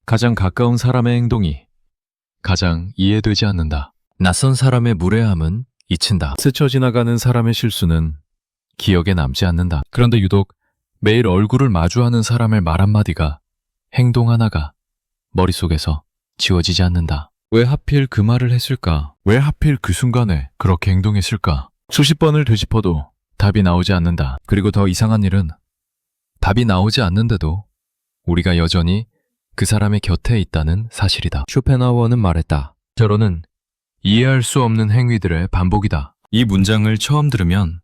가장 가까운 사람의 행동이 가장 이해되지 않는다. 낯선 사람의 무례함은 잊힌다. 스쳐 지나가는 사람의 실수는 기억에 남지 않는다. 그런데 유독 매일 얼굴을 마주하는 사람의 말 한마디가, 행동 하나가 머릿속에서 지워지지 않는다. 왜 하필 그 말을 했을까? 왜 하필 그 순간에 그렇게 행동했을까? 수십 번을 되짚어도 답이 나오지 않는다. 그리고 더 이상한 일은 답이 나오지 않는데도 우리가 여전히 그 사람의 곁에 있다는 사실이다. 쇼펜하우어는 말했다. 결혼은 이해할 수 없는 행위들의 반복이다. 이 문장을 처음 들으면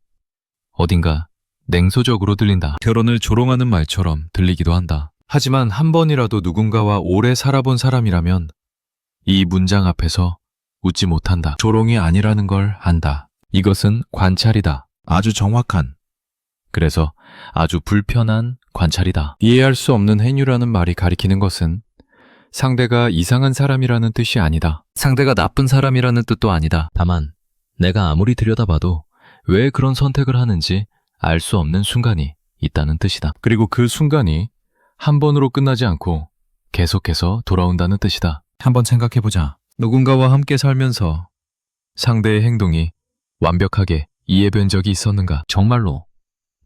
어딘가 냉소적으로 들린다. 결혼을 조롱하는 말처럼 들리기도 한다. 하지만 한 번이라도 누군가와 오래 살아본 사람이라면 이 문장 앞에서 웃지 못한다. 조롱이 아니라는 걸 안다. 이것은 관찰이다. 아주 정확한, 그래서 아주 불편한 관찰이다. 이해할 수 없는 행위라는 말이 가리키는 것은 상대가 이상한 사람이라는 뜻이 아니다. 상대가 나쁜 사람이라는 뜻도 아니다. 다만 내가 아무리 들여다봐도 왜 그런 선택을 하는지 알 수 없는 순간이 있다는 뜻이다. 그리고 그 순간이 한 번으로 끝나지 않고 계속해서 돌아온다는 뜻이다. 한번 생각해보자. 누군가와 함께 살면서 상대의 행동이 완벽하게 이해된 적이 있었는가? 정말로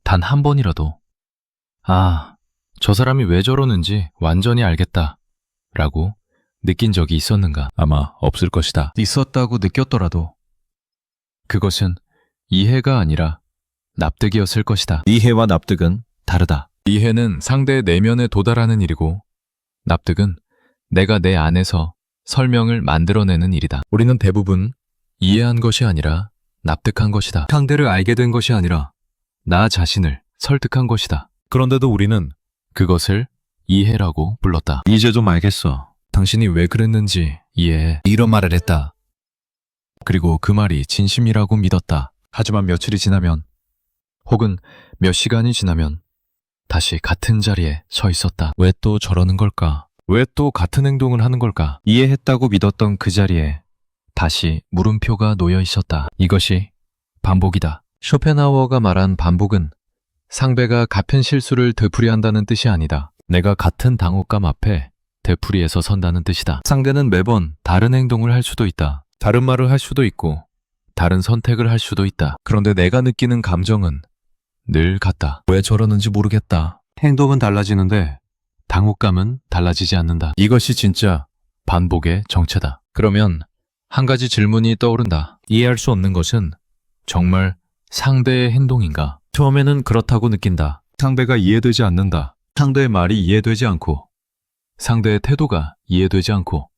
단 한 번이라도 저 사람이 왜 저러는지 완전히 알겠다 라고 느낀 적이 있었는가? 아마 없을 것이다. 있었다고 느꼈더라도 그것은 이해가 아니라 납득이었을 것이다. 이해와 납득은 다르다. 이해는 상대의 내면에 도달하는 일이고, 납득은 내가 내 안에서 설명을 만들어내는 일이다. 우리는 대부분 이해한 것이 아니라 납득한 것이다. 상대를 알게 된 것이 아니라 나 자신을 설득한 것이다. 그런데도 우리는 그것을 이해라고 불렀다. 이제 좀 알겠어. 당신이 왜 그랬는지 이해해. 이런 말을 했다. 그리고 그 말이 진심이라고 믿었다. 하지만 며칠이 지나면, 혹은 몇 시간이 지나면 다시 같은 자리에 서 있었다. 왜 또 저러는 걸까? 왜 또 같은 행동을 하는 걸까? 이해했다고 믿었던 그 자리에 다시 물음표가 놓여 있었다. 이것이 반복이다. 쇼펜하우어가 말한 반복은 상대가 같은 실수를 되풀이한다는 뜻이 아니다. 내가 같은 당혹감 앞에 되풀이해서 선다는 뜻이다. 상대는 매번 다른 행동을 할 수도 있다. 다른 말을 할 수도 있고 다른 선택을 할 수도 있다. 그런데 내가 느끼는 감정은 늘 같다. 왜 저러는지 모르겠다. 행동은 달라지는데 당혹감은 달라지지 않는다. 이것이 진짜 반복의 정체다. 그러면 한 가지 질문이 떠오른다. 이해할 수 없는 것은 정말 상대의 행동인가? 처음에는 그렇다고 느낀다. 상대가 이해되지 않는다. 상대의 말이 이해되지 않고, 상대의 태도가 이해되지 않고,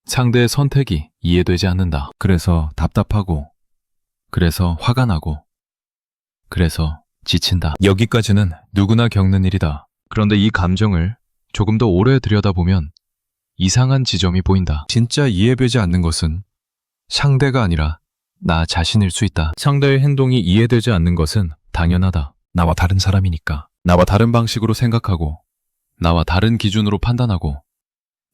상대의 선택이 이해되지 않는다. 그래서 답답하고, 그래서 화가 나고, 그래서 지친다. 여기까지는 누구나 겪는 일이다. 그런데 이 감정을 조금 더 오래 들여다보면 이상한 지점이 보인다. 진짜 이해되지 않는 것은 상대가 아니라 나 자신일 수 있다. 상대의 행동이 이해되지 않는 것은 당연하다. 나와 다른 사람이니까. 나와 다른 방식으로 생각하고, 나와 다른 기준으로 판단하고,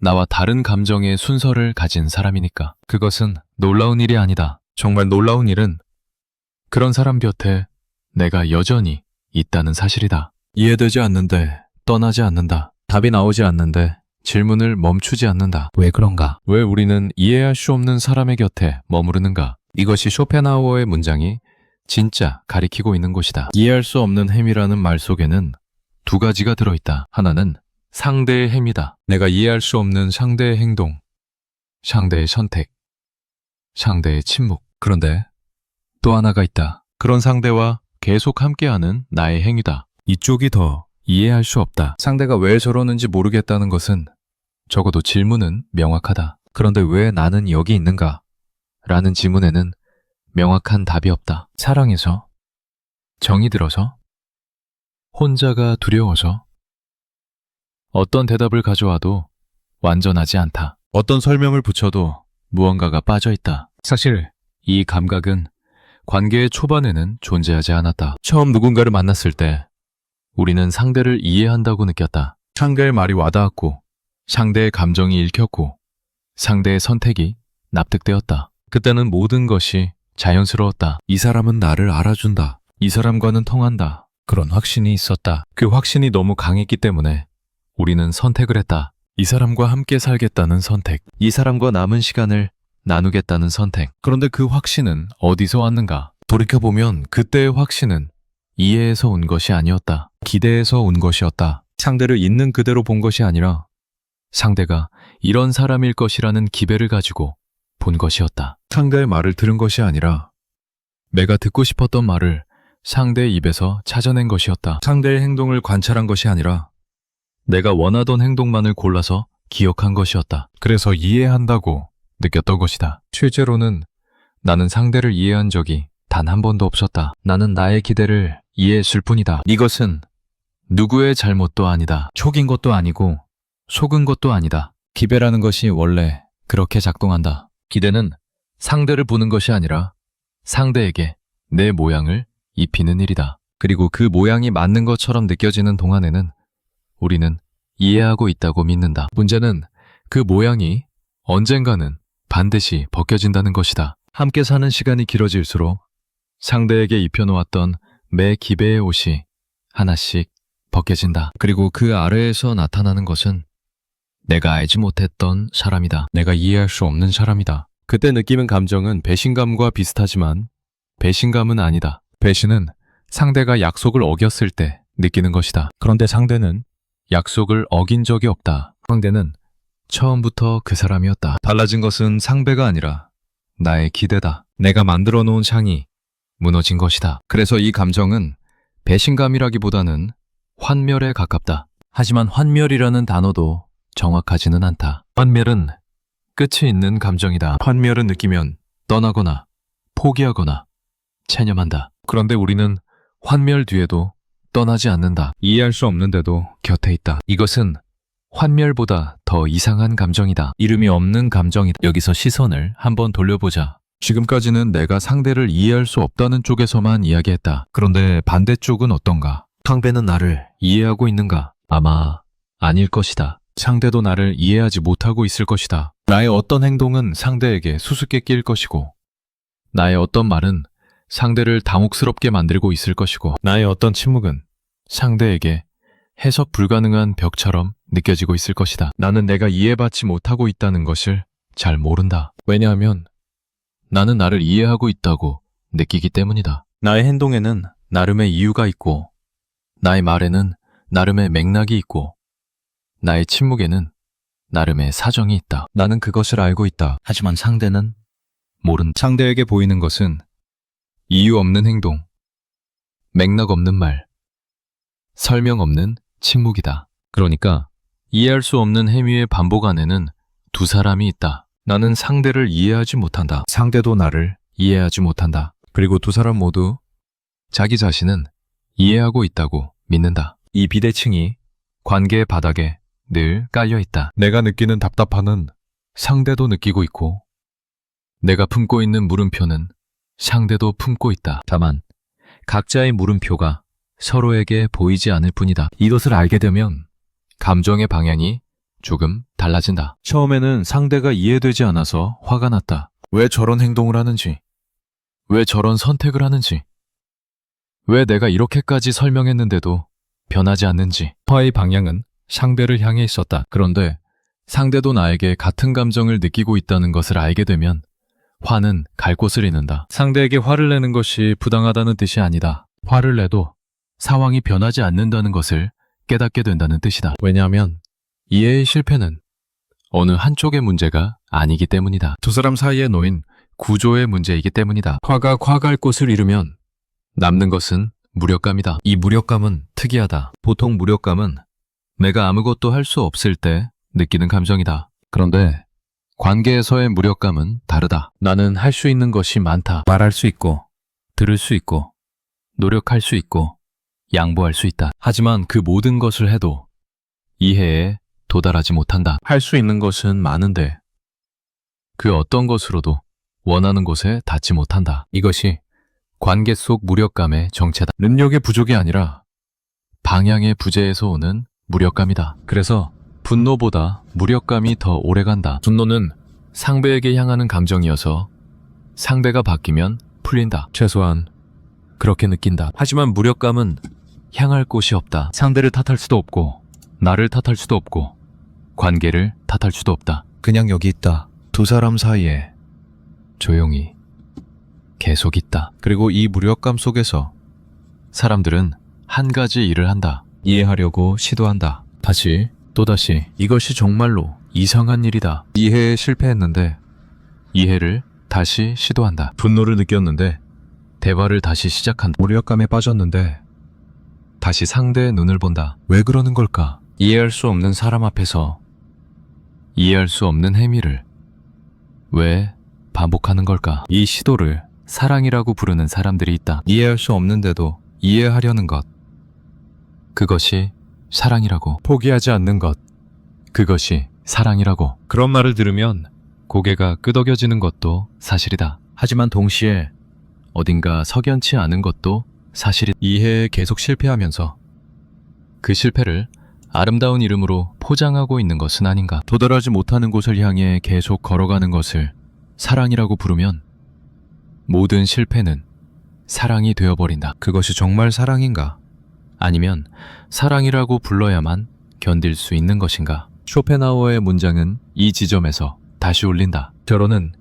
나와 다른 감정의 순서를 가진 사람이니까. 그것은 놀라운 일이 아니다. 정말 놀라운 일은 그런 사람 곁에 내가 여전히 있다는 사실이다. 이해되지 않는데 떠나지 않는다. 답이 나오지 않는데 질문을 멈추지 않는다. 왜 그런가? 왜 우리는 이해할 수 없는 사람의 곁에 머무르는가? 이것이 쇼펜하우어의 문장이 진짜 가리키고 있는 곳이다. 이해할 수 없는 행위라는 말 속에는 두 가지가 들어있다. 하나는 상대의 행위다. 내가 이해할 수 없는 상대의 행동, 상대의 선택, 상대의 침묵. 그런데 또 하나가 있다. 그런 상대와 계속 함께하는 나의 행위다. 이쪽이 더 이해할 수 없다. 상대가 왜 저러는지 모르겠다는 것은 적어도 질문은 명확하다. 그런데 왜 나는 여기 있는가? 라는 질문에는 명확한 답이 없다. 사랑해서, 정이 들어서, 혼자가 두려워서, 어떤 대답을 가져와도 완전하지 않다. 어떤 설명을 붙여도 무언가가 빠져있다. 사실 이 감각은 관계의 초반에는 존재하지 않았다. 처음 누군가를 만났을 때 우리는 상대를 이해한다고 느꼈다. 상대의 말이 와닿았고, 상대의 감정이 읽혔고, 상대의 선택이 납득되었다. 그때는 모든 것이 자연스러웠다. 이 사람은 나를 알아준다. 이 사람과는 통한다. 그런 확신이 있었다. 그 확신이 너무 강했기 때문에 우리는 선택을 했다. 이 사람과 함께 살겠다는 선택, 이 사람과 남은 시간을 나누겠다는 선택. 그런데 그 확신은 어디서 왔는가? 돌이켜보면 그때의 확신은 이해에서 온 것이 아니었다. 기대에서 온 것이었다. 상대를 있는 그대로 본 것이 아니라 상대가 이런 사람일 것이라는 기대를 가지고 본 것이었다. 상대의 말을 들은 것이 아니라 내가 듣고 싶었던 말을 상대의 입에서 찾아낸 것이었다. 상대의 행동을 관찰한 것이 아니라 내가 원하던 행동만을 골라서 기억한 것이었다. 그래서 이해한다고 느꼈던 것이다. 실제로는 나는 상대를 이해한 적이 단 한 번도 없었다. 나는 나의 기대를 이해했을 뿐이다. 이것은 누구의 잘못도 아니다. 촉인 것도 아니고 속은 것도 아니다. 기대라는 것이 원래 그렇게 작동한다. 기대는 상대를 보는 것이 아니라 상대에게 내 모양을 입히는 일이다. 그리고 그 모양이 맞는 것처럼 느껴지는 동안에는 우리는 이해하고 있다고 믿는다. 문제는 그 모양이 언젠가는 반드시 벗겨진다는 것이다. 함께 사는 시간이 길어질수록 상대에게 입혀놓았던 매 기배의 옷이 하나씩 벗겨진다. 그리고 그 아래에서 나타나는 것은 내가 알지 못했던 사람이다. 내가 이해할 수 없는 사람이다. 그때 느끼는 감정은 배신감과 비슷하지만 배신감은 아니다. 배신은 상대가 약속을 어겼을 때 느끼는 것이다. 그런데 상대는 약속을 어긴 적이 없다. 상대는 처음부터 그 사람이었다. 달라진 것은 상대가 아니라 나의 기대다. 내가 만들어 놓은 상이 무너진 것이다. 그래서 이 감정은 배신감이라기보다는 환멸에 가깝다. 하지만 환멸이라는 단어도 정확하지는 않다. 환멸은 끝이 있는 감정이다. 환멸은 느끼면 떠나거나 포기하거나 체념한다. 그런데 우리는 환멸 뒤에도 떠나지 않는다. 이해할 수 없는데도 곁에 있다. 이것은 환멸보다 더 이상한 감정이다. 이름이 없는 감정이다. 여기서 시선을 한번 돌려보자. 지금까지는 내가 상대를 이해할 수 없다는 쪽에서만 이야기했다. 그런데 반대쪽은 어떤가? 상대는 나를 이해하고 있는가? 아마 아닐 것이다. 상대도 나를 이해하지 못하고 있을 것이다. 나의 어떤 행동은 상대에게 수수께끼일 것이고 나의 어떤 말은 상대를 당혹스럽게 만들고 있을 것이고 나의 어떤 침묵은 상대에게 해석 불가능한 벽처럼 느껴지고 있을 것이다. 나는 내가 이해받지 못하고 있다는 것을 잘 모른다. 왜냐하면 나는 나를 이해하고 있다고 느끼기 때문이다. 나의 행동에는 나름의 이유가 있고 나의 말에는 나름의 맥락이 있고 나의 침묵에는 나름의 사정이 있다. 나는 그것을 알고 있다. 하지만 상대는 모른다. 상대에게 보이는 것은 이유 없는 행동, 맥락 없는 말, 설명 없는 침묵이다. 그러니까 이해할 수 없는 행위의 반복 안에는 두 사람이 있다. 나는 상대를 이해하지 못한다. 상대도 나를 이해하지 못한다. 그리고 두 사람 모두 자기 자신은 이해하고 있다고 믿는다. 이 비대칭이 관계의 바닥에 늘 깔려 있다. 내가 느끼는 답답함은 상대도 느끼고 있고 내가 품고 있는 물음표는 상대도 품고 있다. 다만 각자의 물음표가 서로에게 보이지 않을 뿐이다. 이것을 알게 되면 감정의 방향이 조금 달라진다. 처음에는 상대가 이해되지 않아서 화가 났다. 왜 저런 행동을 하는지, 왜 저런 선택을 하는지, 왜 내가 이렇게까지 설명했는데도 변하지 않는지. 화의 방향은 상대를 향해 있었다. 그런데 상대도 나에게 같은 감정을 느끼고 있다는 것을 알게 되면 화는 갈 곳을 잃는다. 상대에게 화를 내는 것이 부당하다는 뜻이 아니다. 화를 내도 상황이 변하지 않는다는 것을 깨닫게 된다는 뜻이다. 왜냐하면 이해의 실패는 어느 한쪽의 문제가 아니기 때문이다. 두 사람 사이에 놓인 구조의 문제이기 때문이다. 화가 화갈 곳을 잃으면 남는 것은 무력감이다. 이 무력감은 특이하다. 보통 무력감은 내가 아무것도 할 수 없을 때 느끼는 감정이다. 그런데 관계에서의 무력감은 다르다. 나는 할 수 있는 것이 많다. 말할 수 있고, 들을 수 있고, 노력할 수 있고, 양보할 수 있다. 하지만 그 모든 것을 해도 이해에 도달하지 못한다. 할 수 있는 것은 많은데 그 어떤 것으로도 원하는 곳에 닿지 못한다. 이것이 관계 속 무력감의 정체다. 능력의 부족이 아니라 방향의 부재에서 오는 무력감이다. 그래서 분노보다 무력감이 더 오래간다. 분노는 상대에게 향하는 감정이어서 상대가 바뀌면 풀린다. 최소한 그렇게 느낀다. 하지만 무력감은 향할 곳이 없다. 상대를 탓할 수도 없고 나를 탓할 수도 없고 관계를 탓할 수도 없다. 그냥 여기 있다. 두 사람 사이에 조용히 계속 있다. 그리고 이 무력감 속에서 사람들은 한 가지 일을 한다. 이해하려고 시도한다. 다시 또다시 이것이 정말로 이상한 일이다. 이해에 실패했는데 이해를 다시 시도한다. 분노를 느꼈는데 대화를 다시 시작한다. 무력감에 빠졌는데 다시 상대의 눈을 본다. 왜 그러는 걸까? 이해할 수 없는 사람 앞에서 이해할 수 없는 행위를 왜 반복하는 걸까? 이 시도를 사랑이라고 부르는 사람들이 있다. 이해할 수 없는데도 이해하려는 것. 그것이 사랑이라고. 포기하지 않는 것. 그것이 사랑이라고. 그런 말을 들으면 고개가 끄덕여지는 것도 사실이다. 하지만 동시에 어딘가 석연치 않은 것도 사실이다. 이해에 계속 실패하면서 그 실패를 아름다운 이름으로 포장하고 있는 것은 아닌가. 도달하지 못하는 곳을 향해 계속 걸어가는 것을 사랑이라고 부르면 모든 실패는 사랑이 되어버린다. 그것이 정말 사랑인가? 아니면 사랑이라고 불러야만 견딜 수 있는 것인가? 쇼펜하우어의 문장은 이 지점에서 다시 울린다. 결혼은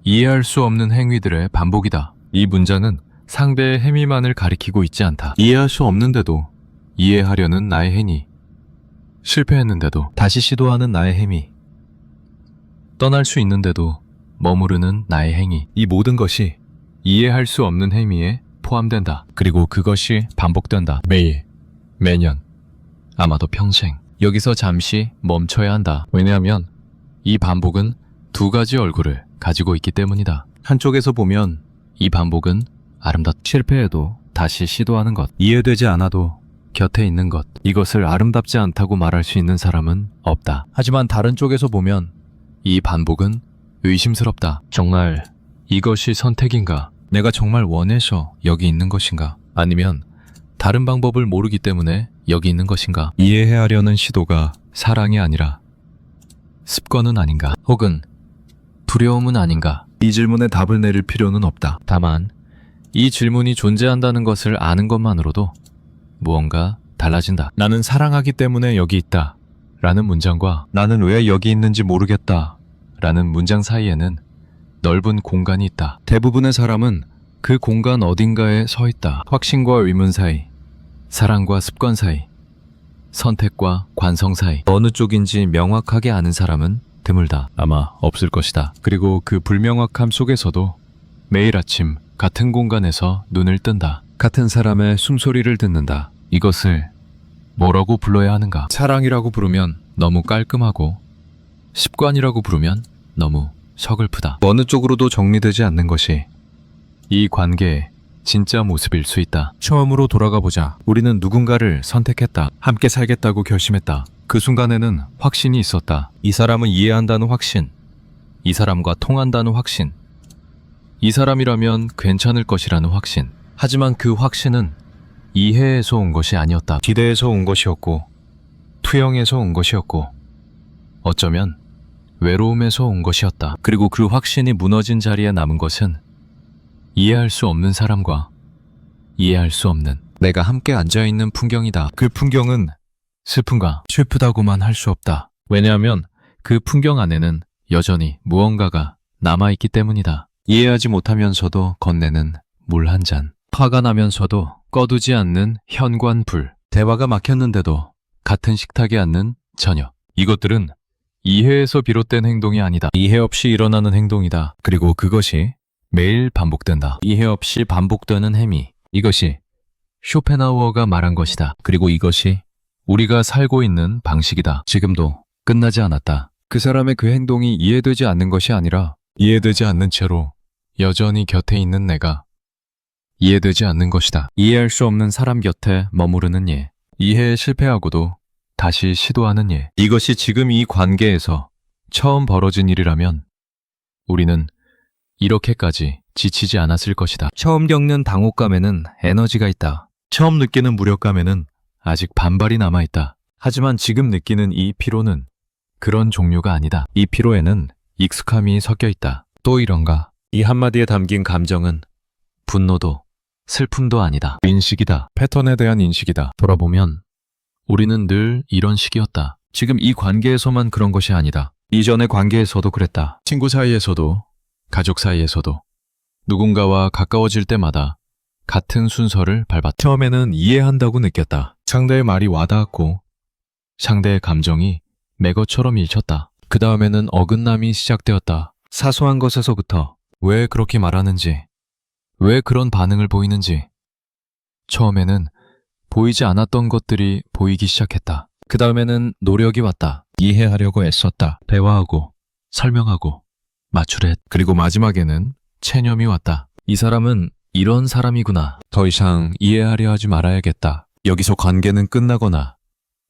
이해할 수 없는 행위들의 반복이다. 이 문장은 상대의 행위만을 가리키고 있지 않다. 이해할 수 없는데도 이해하려는 나의 행위. 실패했는데도 다시 시도하는 나의 행위. 떠날 수 있는데도 머무르는 나의 행위. 이 모든 것이 이해할 수 없는 행위에 포함된다. 그리고 그것이 반복된다. 매일, 매년, 아마도 평생. 여기서 잠시 멈춰야 한다. 왜냐하면 이 반복은 두 가지 얼굴을 가지고 있기 때문이다. 한쪽에서 보면 이 반복은 실패해도 다시 시도하는 것. 이해되지 않아도 곁에 있는 것. 이것을 아름답지 않다고 말할 수 있는 사람은 없다. 하지만 다른 쪽에서 보면 이 반복은 의심스럽다. 정말 이것이 선택인가? 내가 정말 원해서 여기 있는 것인가? 아니면 다른 방법을 모르기 때문에 여기 있는 것인가? 이해하려는 시도가 사랑이 아니라 습관은 아닌가? 혹은 두려움은 아닌가? 이 질문에 답을 내릴 필요는 없다. 다만 이 질문이 존재한다는 것을 아는 것만으로도 무언가 달라진다. 나는 사랑하기 때문에 여기 있다 라는 문장과 나는 왜 여기 있는지 모르겠다 라는 문장 사이에는 넓은 공간이 있다. 대부분의 사람은 그 공간 어딘가에 서 있다. 확신과 의문 사이, 사랑과 습관 사이, 선택과 관성 사이. 어느 쪽인지 명확하게 아는 사람은 드물다. 아마 없을 것이다. 그리고 그 불명확함 속에서도 매일 아침 같은 공간에서 눈을 뜬다. 같은 사람의 숨소리를 듣는다. 이것을 뭐라고 불러야 하는가? 사랑이라고 부르면 너무 깔끔하고 습관이라고 부르면 너무 서글프다. 어느 쪽으로도 정리되지 않는 것이 이 관계의 진짜 모습일 수 있다. 처음으로 돌아가 보자. 우리는 누군가를 선택했다. 함께 살겠다고 결심했다. 그 순간에는 확신이 있었다. 이 사람은 이해한다는 확신. 이 사람과 통한다는 확신. 이 사람이라면 괜찮을 것이라는 확신. 하지만 그 확신은 이해에서 온 것이 아니었다. 기대에서 온 것이었고 투영에서 온 것이었고 어쩌면 외로움에서 온 것이었다. 그리고 그 확신이 무너진 자리에 남은 것은 이해할 수 없는 사람과 이해할 수 없는 내가 함께 앉아있는 풍경이다. 그 풍경은 슬픈가 슬프다고만 할 수 없다. 왜냐하면 그 풍경 안에는 여전히 무언가가 남아있기 때문이다. 이해하지 못하면서도 건네는 물 한 잔. 화가 나면서도 꺼두지 않는 현관불. 대화가 막혔는데도 같은 식탁에 앉는 저녁. 이것들은 이해에서 비롯된 행동이 아니다. 이해 없이 일어나는 행동이다. 그리고 그것이 매일 반복된다. 이해 없이 반복되는 행위. 이것이 쇼펜하우어가 말한 것이다. 그리고 이것이 우리가 살고 있는 방식이다. 지금도 끝나지 않았다. 그 사람의 그 행동이 이해되지 않는 것이 아니라 이해되지 않는 채로 여전히 곁에 있는 내가 이해되지 않는 것이다. 이해할 수 없는 사람 곁에 머무르는 예. 이해에 실패하고도 다시 시도하는 예. 이것이 지금 이 관계에서 처음 벌어진 일이라면 우리는 이렇게까지 지치지 않았을 것이다. 처음 겪는 당혹감에는 에너지가 있다. 처음 느끼는 무력감에는 아직 반발이 남아있다. 하지만 지금 느끼는 이 피로는 그런 종류가 아니다. 이 피로에는 익숙함이 섞여 있다. 또 이런가? 이 한마디에 담긴 감정은 분노도 슬픔도 아니다. 인식이다. 패턴에 대한 인식이다. 돌아보면 우리는 늘 이런 식이었다. 지금 이 관계에서만 그런 것이 아니다. 이전의 관계에서도 그랬다. 친구 사이에서도, 가족 사이에서도, 누군가와 가까워질 때마다 같은 순서를 밟았다. 처음에는 이해한다고 느꼈다. 상대의 말이 와닿았고 상대의 감정이 매것처럼 읽혔다. 그 다음에는 어긋남이 시작되었다. 사소한 것에서부터 왜 그렇게 말하는지, 왜 그런 반응을 보이는지. 처음에는 보이지 않았던 것들이 보이기 시작했다. 그 다음에는 노력이 왔다. 이해하려고 애썼다. 대화하고, 설명하고, 맞추려 했다. 그리고 마지막에는 체념이 왔다. 이 사람은 이런 사람이구나. 더 이상 이해하려 하지 말아야겠다. 여기서 관계는 끝나거나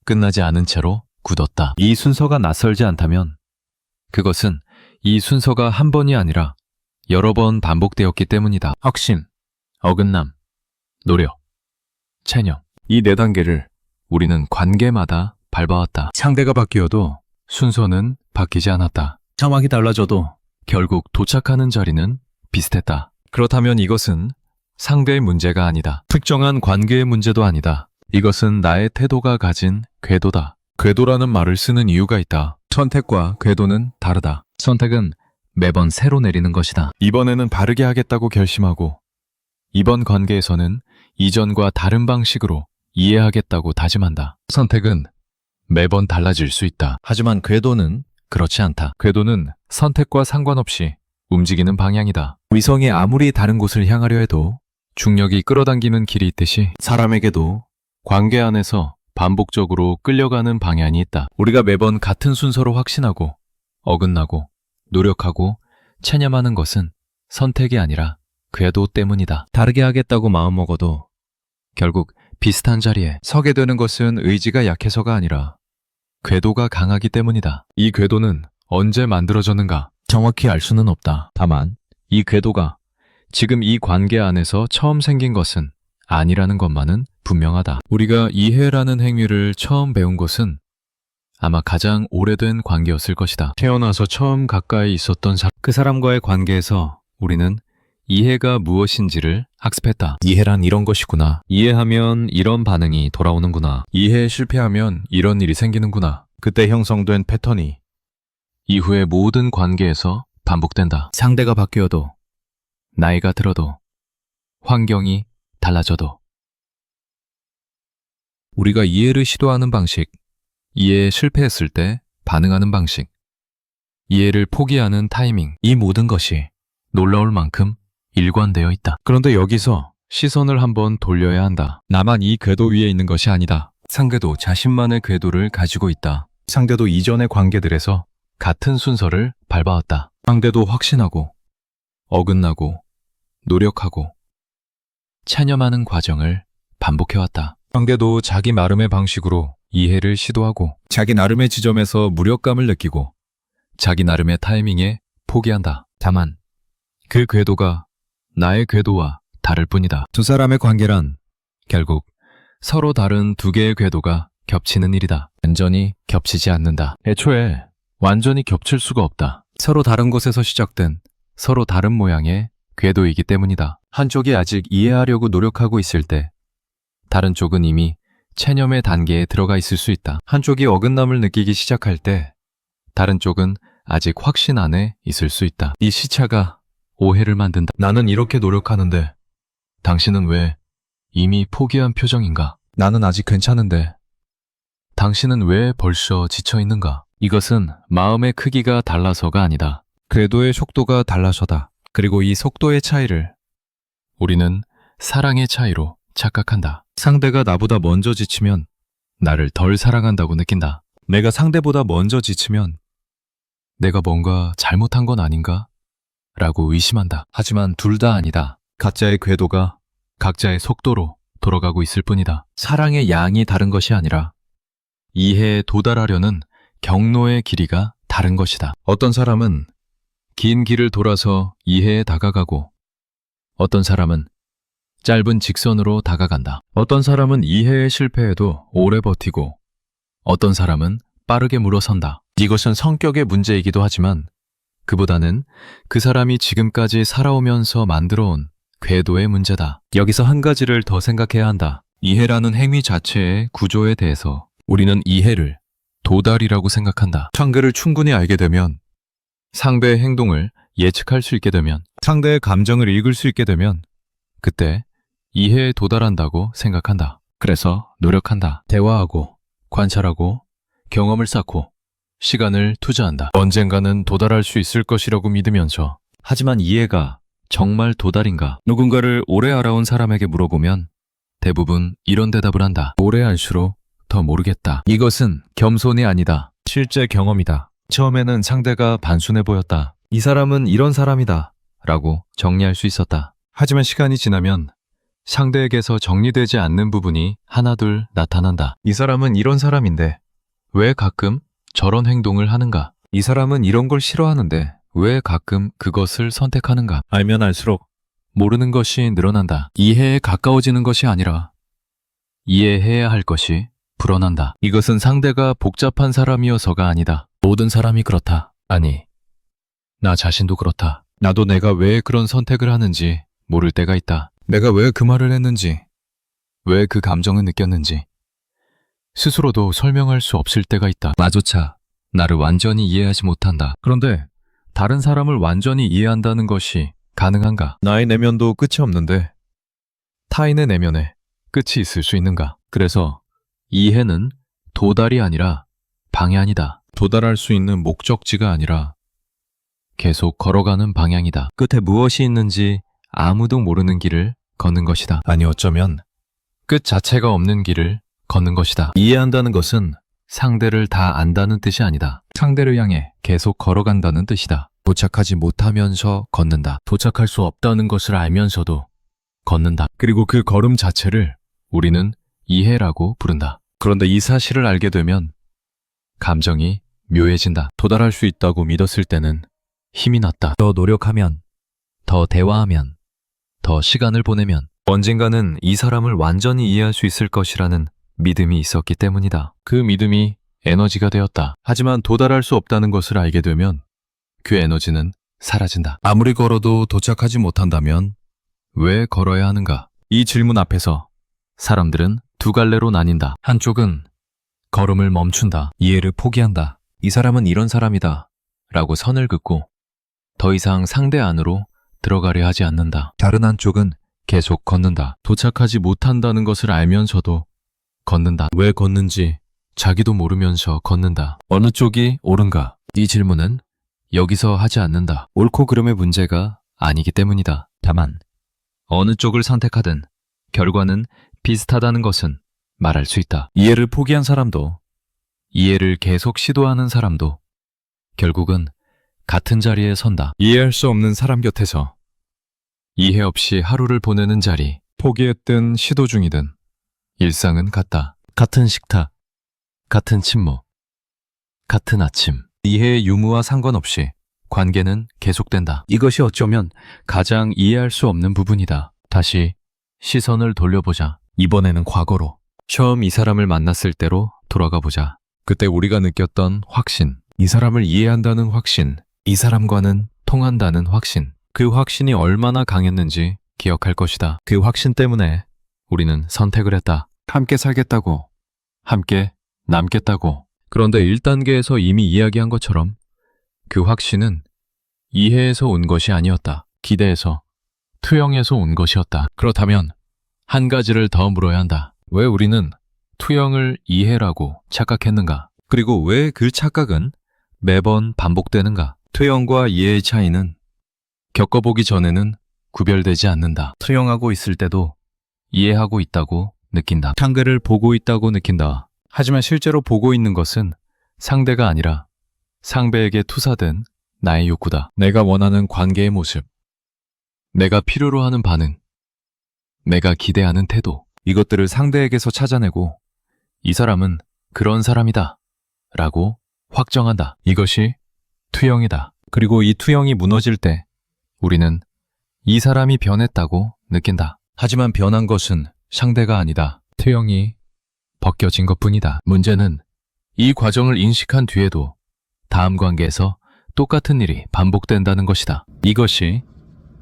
끝나지 않은 채로 굳었다. 이 순서가 낯설지 않다면 그것은 이 순서가 한 번이 아니라 여러 번 반복되었기 때문이다. 확신, 어긋남, 노력, 체념. 이 네 단계를 우리는 관계마다 밟아왔다. 상대가 바뀌어도 순서는 바뀌지 않았다. 상황이 달라져도 결국 도착하는 자리는 비슷했다. 그렇다면 이것은 상대의 문제가 아니다. 특정한 관계의 문제도 아니다. 이것은 나의 태도가 가진 궤도다. 궤도라는 말을 쓰는 이유가 있다. 선택과 궤도는 다르다. 선택은 매번 새로 내리는 것이다. 이번에는 바르게 하겠다고 결심하고 이번 관계에서는 이전과 다른 방식으로 이해하겠다고 다짐한다. 선택은 매번 달라질 수 있다. 하지만 궤도는 그렇지 않다. 궤도는 선택과 상관없이 움직이는 방향이다. 위성이 아무리 다른 곳을 향하려 해도 중력이 끌어당기는 길이 있듯이 사람에게도 관계 안에서 반복적으로 끌려가는 방향이 있다. 우리가 매번 같은 순서로 확신하고 어긋나고 노력하고 체념하는 것은 선택이 아니라 궤도 때문이다. 다르게 하겠다고 마음먹어도 결국 비슷한 자리에 서게 되는 것은 의지가 약해서가 아니라 궤도가 강하기 때문이다. 이 궤도는 언제 만들어졌는가 정확히 알 수는 없다. 다만 이 궤도가 지금 이 관계 안에서 처음 생긴 것은 아니라는 것만은 분명하다. 우리가 이해라는 행위를 처음 배운 것은 아마 가장 오래된 관계였을 것이다. 태어나서 처음 가까이 있었던 그 사람과의 관계에서 우리는 이해가 무엇인지를 학습했다. 이해란 이런 것이구나. 이해하면 이런 반응이 돌아오는구나. 이해에 실패하면 이런 일이 생기는구나. 그때 형성된 패턴이 이후의 모든 관계에서 반복된다. 상대가 바뀌어도, 나이가 들어도, 환경이 달라져도. 우리가 이해를 시도하는 방식, 이해에 실패했을 때 반응하는 방식, 이해를 포기하는 타이밍, 이 모든 것이 놀라울 만큼 일관되어 있다. 그런데 여기서 시선을 한번 돌려야 한다. 나만 이 궤도 위에 있는 것이 아니다. 상대도 자신만의 궤도를 가지고 있다. 상대도 이전의 관계들에서 같은 순서를 밟아왔다. 상대도 확신하고, 어긋나고, 노력하고, 체념하는 과정을 반복해왔다. 상대도 자기 나름의 방식으로 이해를 시도하고, 자기 나름의 지점에서 무력감을 느끼고, 자기 나름의 타이밍에 포기한다. 다만 그 궤도가 나의 궤도와 다를 뿐이다. 두 사람의 관계란 결국 서로 다른 두 개의 궤도가 겹치는 일이다. 완전히 겹치지 않는다. 애초에 완전히 겹칠 수가 없다. 서로 다른 곳에서 시작된 서로 다른 모양의 궤도이기 때문이다. 한쪽이 아직 이해하려고 노력하고 있을 때 다른 쪽은 이미 체념의 단계에 들어가 있을 수 있다. 한쪽이 어긋남을 느끼기 시작할 때 다른 쪽은 아직 확신 안에 있을 수 있다. 이 시차가 오해를 만든다. 나는 이렇게 노력하는데 당신은 왜 이미 포기한 표정인가? 나는 아직 괜찮은데 당신은 왜 벌써 지쳐 있는가? 이것은 마음의 크기가 달라서가 아니다. 궤도의 속도가 달라서다. 그리고 이 속도의 차이를 우리는 사랑의 차이로 착각한다. 상대가 나보다 먼저 지치면 나를 덜 사랑한다고 느낀다. 내가 상대보다 먼저 지치면 내가 뭔가 잘못한 건 아닌가? 라고 의심한다. 하지만 둘 다 아니다. 각자의 궤도가 각자의 속도로 돌아가고 있을 뿐이다. 사랑의 양이 다른 것이 아니라 이해에 도달하려는 경로의 길이가 다른 것이다. 어떤 사람은 긴 길을 돌아서 이해에 다가가고 어떤 사람은 짧은 직선으로 다가간다. 어떤 사람은 이해에 실패해도 오래 버티고 어떤 사람은 빠르게 물어선다. 이것은 성격의 문제이기도 하지만 그보다는 그 사람이 지금까지 살아오면서 만들어온 궤도의 문제다. 여기서 한 가지를 더 생각해야 한다. 이해라는 행위 자체의 구조에 대해서 우리는 이해를 도달이라고 생각한다. 상대를 충분히 알게 되면, 상대의 행동을 예측할 수 있게 되면, 상대의 감정을 읽을 수 있게 되면 그때 이해에 도달한다고 생각한다. 그래서 노력한다. 대화하고 관찰하고 경험을 쌓고 시간을 투자한다. 언젠가는 도달할 수 있을 것이라고 믿으면서, 하지만 이해가 정말 도달인가? 누군가를 오래 알아온 사람에게 물어보면 대부분 이런 대답을 한다. 오래 알수록 더 모르겠다. 이것은 겸손이 아니다. 실제 경험이다. 처음에는 상대가 단순해 보였다. 이 사람은 이런 사람이다 라고 정리할 수 있었다. 하지만 시간이 지나면 상대에게서 정리되지 않는 부분이 하나둘 나타난다. 이 사람은 이런 사람인데 왜 가끔 저런 행동을 하는가? 이 사람은 이런 걸 싫어하는데 왜 가끔 그것을 선택하는가? 알면 알수록 모르는 것이 늘어난다. 이해에 가까워지는 것이 아니라 이해해야 할 것이 불어난다. 이것은 상대가 복잡한 사람이어서가 아니다. 모든 사람이 그렇다. 아니, 나 자신도 그렇다. 나도 내가 왜 그런 선택을 하는지 모를 때가 있다. 내가 왜 그 말을 했는지, 왜 그 감정을 느꼈는지 스스로도 설명할 수 없을 때가 있다. 나조차 나를 완전히 이해하지 못한다. 그런데 다른 사람을 완전히 이해한다는 것이 가능한가? 나의 내면도 끝이 없는데 타인의 내면에 끝이 있을 수 있는가? 그래서 이해는 도달이 아니라 방향이다. 도달할 수 있는 목적지가 아니라 계속 걸어가는 방향이다. 끝에 무엇이 있는지 아무도 모르는 길을 걷는 것이다. 아니, 어쩌면 끝 자체가 없는 길을 걷는 것이다. 이해한다는 것은 상대를 다 안다는 뜻이 아니다. 상대를 향해 계속 걸어간다는 뜻이다. 도착하지 못하면서 걷는다. 도착할 수 없다는 것을 알면서도 걷는다. 그리고 그 걸음 자체를 우리는 이해라고 부른다. 그런데 이 사실을 알게 되면 감정이 묘해진다. 도달할 수 있다고 믿었을 때는 힘이 났다. 더 노력하면, 더 대화하면, 더 시간을 보내면 언젠가는 이 사람을 완전히 이해할 수 있을 것이라는 믿음이 있었기 때문이다. 그 믿음이 에너지가 되었다. 하지만 도달할 수 없다는 것을 알게 되면 그 에너지는 사라진다. 아무리 걸어도 도착하지 못한다면 왜 걸어야 하는가? 이 질문 앞에서 사람들은 두 갈래로 나뉜다. 한쪽은 걸음을 멈춘다. 이해를 포기한다. 이 사람은 이런 사람이다 라고 선을 긋고 더 이상 상대 안으로 들어가려 하지 않는다. 다른 한쪽은 계속 걷는다. 도착하지 못한다는 것을 알면서도 걷는다. 왜 걷는지 자기도 모르면서 걷는다. 어느 쪽이 옳은가? 이 질문은 여기서 하지 않는다. 옳고 그름의 문제가 아니기 때문이다. 다만 어느 쪽을 선택하든 결과는 비슷하다는 것은 말할 수 있다. 이해를 포기한 사람도 이해를 계속 시도하는 사람도 결국은 같은 자리에 선다. 이해할 수 없는 사람 곁에서 이해 없이 하루를 보내는 자리, 포기했든 시도 중이든 일상은 같다. 같은 식탁, 같은 침묵, 같은 아침. 이해의 유무와 상관없이 관계는 계속된다. 이것이 어쩌면 가장 이해할 수 없는 부분이다. 다시 시선을 돌려보자. 이번에는 과거로. 처음 이 사람을 만났을 때로 돌아가 보자. 그때 우리가 느꼈던 확신, 이 사람을 이해한다는 확신, 이 사람과는 통한다는 확신. 그 확신이 얼마나 강했는지 기억할 것이다. 그 확신 때문에 우리는 선택을 했다. 함께 살겠다고, 함께 남겠다고. 그런데 1단계에서 이미 이야기한 것처럼 그 확신은 이해에서 온 것이 아니었다. 기대에서, 투영에서 온 것이었다. 그렇다면 한 가지를 더 물어야 한다. 왜 우리는 투영을 이해라고 착각했는가? 그리고 왜 그 착각은 매번 반복되는가? 투영과 이해의 차이는 겪어보기 전에는 구별되지 않는다. 투영하고 있을 때도 이해하고 있다고 느낀다. 상대를 보고 있다고 느낀다. 하지만 실제로 보고 있는 것은 상대가 아니라 상대에게 투사된 나의 욕구다. 내가 원하는 관계의 모습, 내가 필요로 하는 반응, 내가 기대하는 태도. 이것들을 상대에게서 찾아내고 이 사람은 그런 사람이다 라고 확정한다. 이것이 투영이다. 그리고 이 투영이 무너질 때 우리는 이 사람이 변했다고 느낀다. 하지만 변한 것은 상대가 아니다. 투영이 벗겨진 것뿐이다. 문제는 이 과정을 인식한 뒤에도 다음 관계에서 똑같은 일이 반복된다는 것이다. 이것이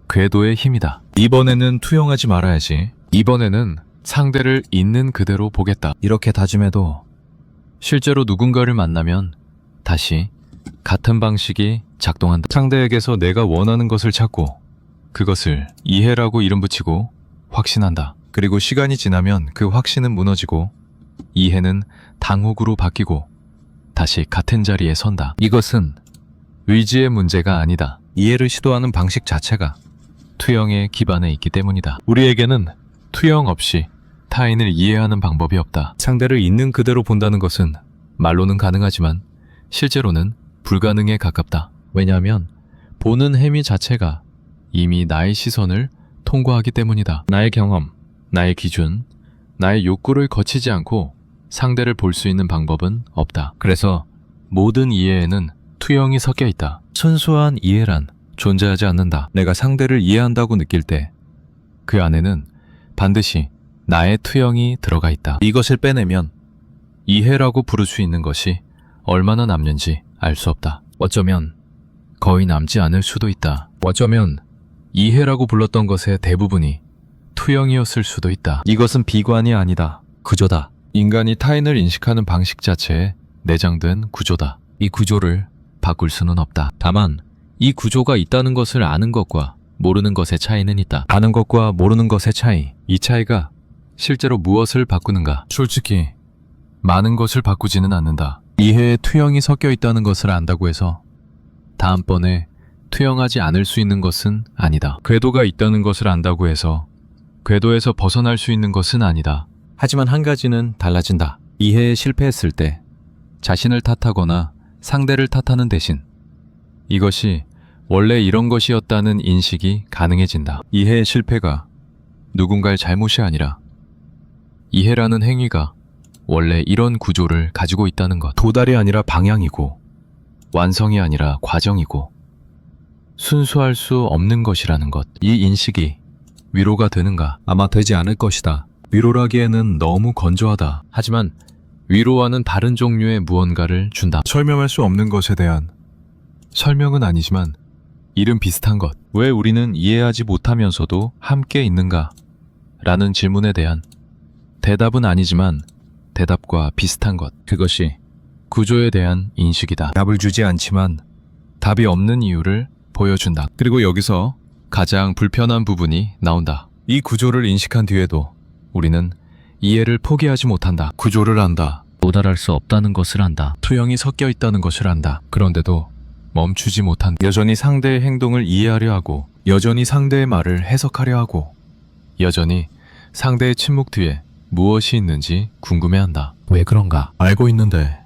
궤도의 힘이다. 이번에는 투영하지 말아야지. 이번에는 상대를 있는 그대로 보겠다. 이렇게 다짐해도 실제로 누군가를 만나면 다시 같은 방식이 작동한다. 상대에게서 내가 원하는 것을 찾고 그것을 이해라고 이름 붙이고 확신한다. 그리고 시간이 지나면 그 확신은 무너지고 이해는 당혹으로 바뀌고 다시 같은 자리에 선다. 이것은 의지의 문제가 아니다. 이해를 시도하는 방식 자체가 투영의 기반에 있기 때문이다. 우리에게는 투영 없이 타인을 이해하는 방법이 없다. 상대를 있는 그대로 본다는 것은 말로는 가능하지만 실제로는 불가능에 가깝다. 왜냐하면 보는 행위 자체가 이미 나의 시선을 통과하기 때문이다. 나의 경험, 나의 기준, 나의 욕구를 거치지 않고 상대를 볼 수 있는 방법은 없다. 그래서 모든 이해에는 투영이 섞여 있다. 순수한 이해란 존재하지 않는다. 내가 상대를 이해한다고 느낄 때 그 안에는 반드시 나의 투영이 들어가 있다. 이것을 빼내면 이해라고 부를 수 있는 것이 얼마나 남는지 알 수 없다. 어쩌면 거의 남지 않을 수도 있다. 어쩌면 이해라고 불렀던 것의 대부분이 투영이었을 수도 있다. 이것은 비관이 아니다. 구조다. 인간이 타인을 인식하는 방식 자체에 내장된 구조다. 이 구조를 바꿀 수는 없다. 다만 이 구조가 있다는 것을 아는 것과 모르는 것의 차이는 있다. 아는 것과 모르는 것의 차이. 이 차이가 실제로 무엇을 바꾸는가? 솔직히 많은 것을 바꾸지는 않는다. 이해에 투영이 섞여 있다는 것을 안다고 해서 다음번에 투영하지 않을 수 있는 것은 아니다. 궤도가 있다는 것을 안다고 해서 궤도에서 벗어날 수 있는 것은 아니다. 하지만 한 가지는 달라진다. 이해에 실패했을 때 자신을 탓하거나 상대를 탓하는 대신 이것이 원래 이런 것이었다는 인식이 가능해진다. 이해의 실패가 누군가의 잘못이 아니라 이해라는 행위가 원래 이런 구조를 가지고 있다는 것. 도달이 아니라 방향이고 완성이 아니라 과정이고 순수할 수 없는 것이라는 것. 이 인식이 위로가 되는가? 아마 되지 않을 것이다. 위로라기에는 너무 건조하다. 하지만 위로와는 다른 종류의 무언가를 준다. 설명할 수 없는 것에 대한 설명은 아니지만 이름 비슷한 것. 왜 우리는 이해하지 못하면서도 함께 있는가? 라는 질문에 대한 대답은 아니지만 대답과 비슷한 것. 그것이 구조에 대한 인식이다. 답을 주지 않지만 답이 없는 이유를 보여준다. 그리고 여기서 가장 불편한 부분이 나온다. 이 구조를 인식한 뒤에도 우리는 이해를 포기하지 못한다. 구조를 안다. 도달할 수 없다는 것을 안다. 투영이 섞여 있다는 것을 안다. 그런데도 멈추지 못한다. 여전히 상대의 행동을 이해하려 하고 여전히 상대의 말을 해석하려 하고 여전히 상대의 침묵 뒤에 무엇이 있는지 궁금해한다. 왜 그런가? 알고 있는데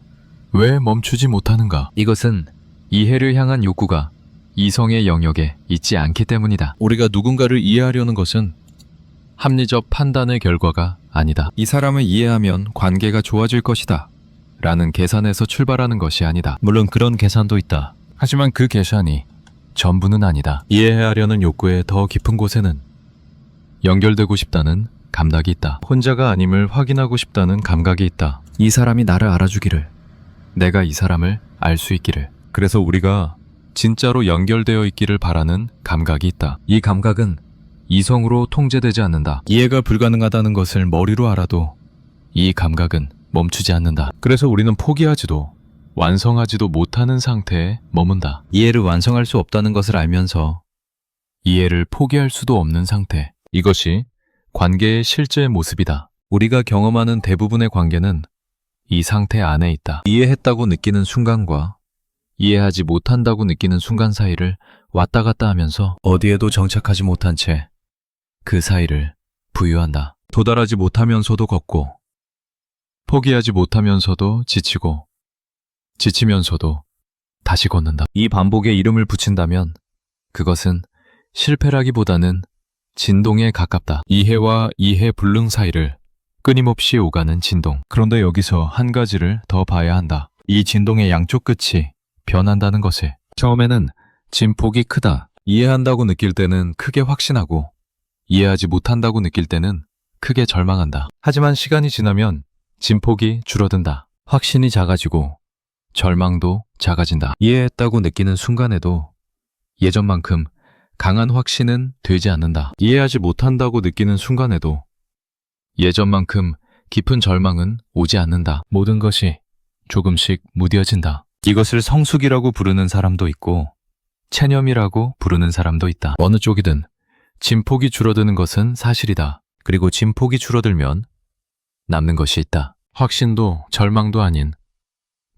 왜 멈추지 못하는가? 이것은 이해를 향한 욕구가 이성의 영역에 있지 않기 때문이다. 우리가 누군가를 이해하려는 것은 합리적 판단의 결과가 아니다. 이 사람을 이해하면 관계가 좋아질 것이다 라는 계산에서 출발하는 것이 아니다. 물론 그런 계산도 있다. 하지만 그 계산이 전부는 아니다. 이해하려는 욕구의 더 깊은 곳에는 연결되고 싶다는 감각이 있다. 혼자가 아님을 확인하고 싶다는 감각이 있다. 이 사람이 나를 알아주기를, 내가 이 사람을 알 수 있기를. 그래서 우리가 진짜로 연결되어 있기를 바라는 감각이 있다. 이 감각은 이성으로 통제되지 않는다. 이해가 불가능하다는 것을 머리로 알아도 이 감각은 멈추지 않는다. 그래서 우리는 포기하지도 완성하지도 못하는 상태에 머문다. 이해를 완성할 수 없다는 것을 알면서 이해를 포기할 수도 없는 상태. 이것이 관계의 실제 모습이다. 우리가 경험하는 대부분의 관계는 이 상태 안에 있다. 이해했다고 느끼는 순간과 이해하지 못한다고 느끼는 순간 사이를 왔다 갔다 하면서 어디에도 정착하지 못한 채 그 사이를 부유한다. 도달하지 못하면서도 걷고 포기하지 못하면서도 지치고 지치면서도 다시 걷는다. 이 반복에 이름을 붙인다면 그것은 실패라기보다는 진동에 가깝다. 이해와 이해 불능 사이를 끊임없이 오가는 진동. 그런데 여기서 한 가지를 더 봐야 한다. 이 진동의 양쪽 끝이 변한다는 것을. 처음에는 진폭이 크다. 이해한다고 느낄 때는 크게 확신하고 이해하지 못한다고 느낄 때는 크게 절망한다. 하지만 시간이 지나면 진폭이 줄어든다. 확신이 작아지고 절망도 작아진다. 이해했다고 느끼는 순간에도 예전만큼 강한 확신은 되지 않는다. 이해하지 못한다고 느끼는 순간에도 예전만큼 깊은 절망은 오지 않는다. 모든 것이 조금씩 무뎌진다. 이것을 성숙이라고 부르는 사람도 있고 체념이라고 부르는 사람도 있다. 어느 쪽이든 진폭이 줄어드는 것은 사실이다. 그리고 진폭이 줄어들면 남는 것이 있다. 확신도 절망도 아닌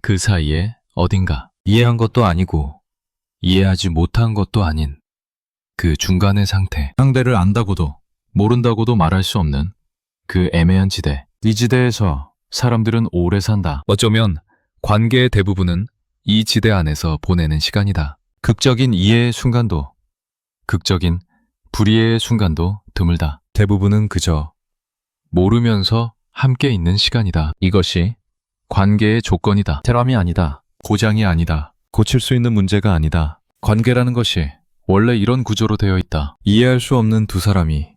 그 사이에 어딘가, 이해한 것도 아니고 이해하지 못한 것도 아닌 그 중간의 상태. 상대를 안다고도 모른다고도 말할 수 없는 그 애매한 지대. 이 지대에서 사람들은 오래 산다. 어쩌면 관계의 대부분은 이 지대 안에서 보내는 시간이다. 극적인 이해의 순간도, 극적인 불이해의 순간도 드물다. 대부분은 그저 모르면서 함께 있는 시간이다. 이것이 관계의 조건이다. 테람이 아니다. 고장이 아니다. 고칠 수 있는 문제가 아니다. 관계라는 것이 원래 이런 구조로 되어 있다. 이해할 수 없는 두 사람이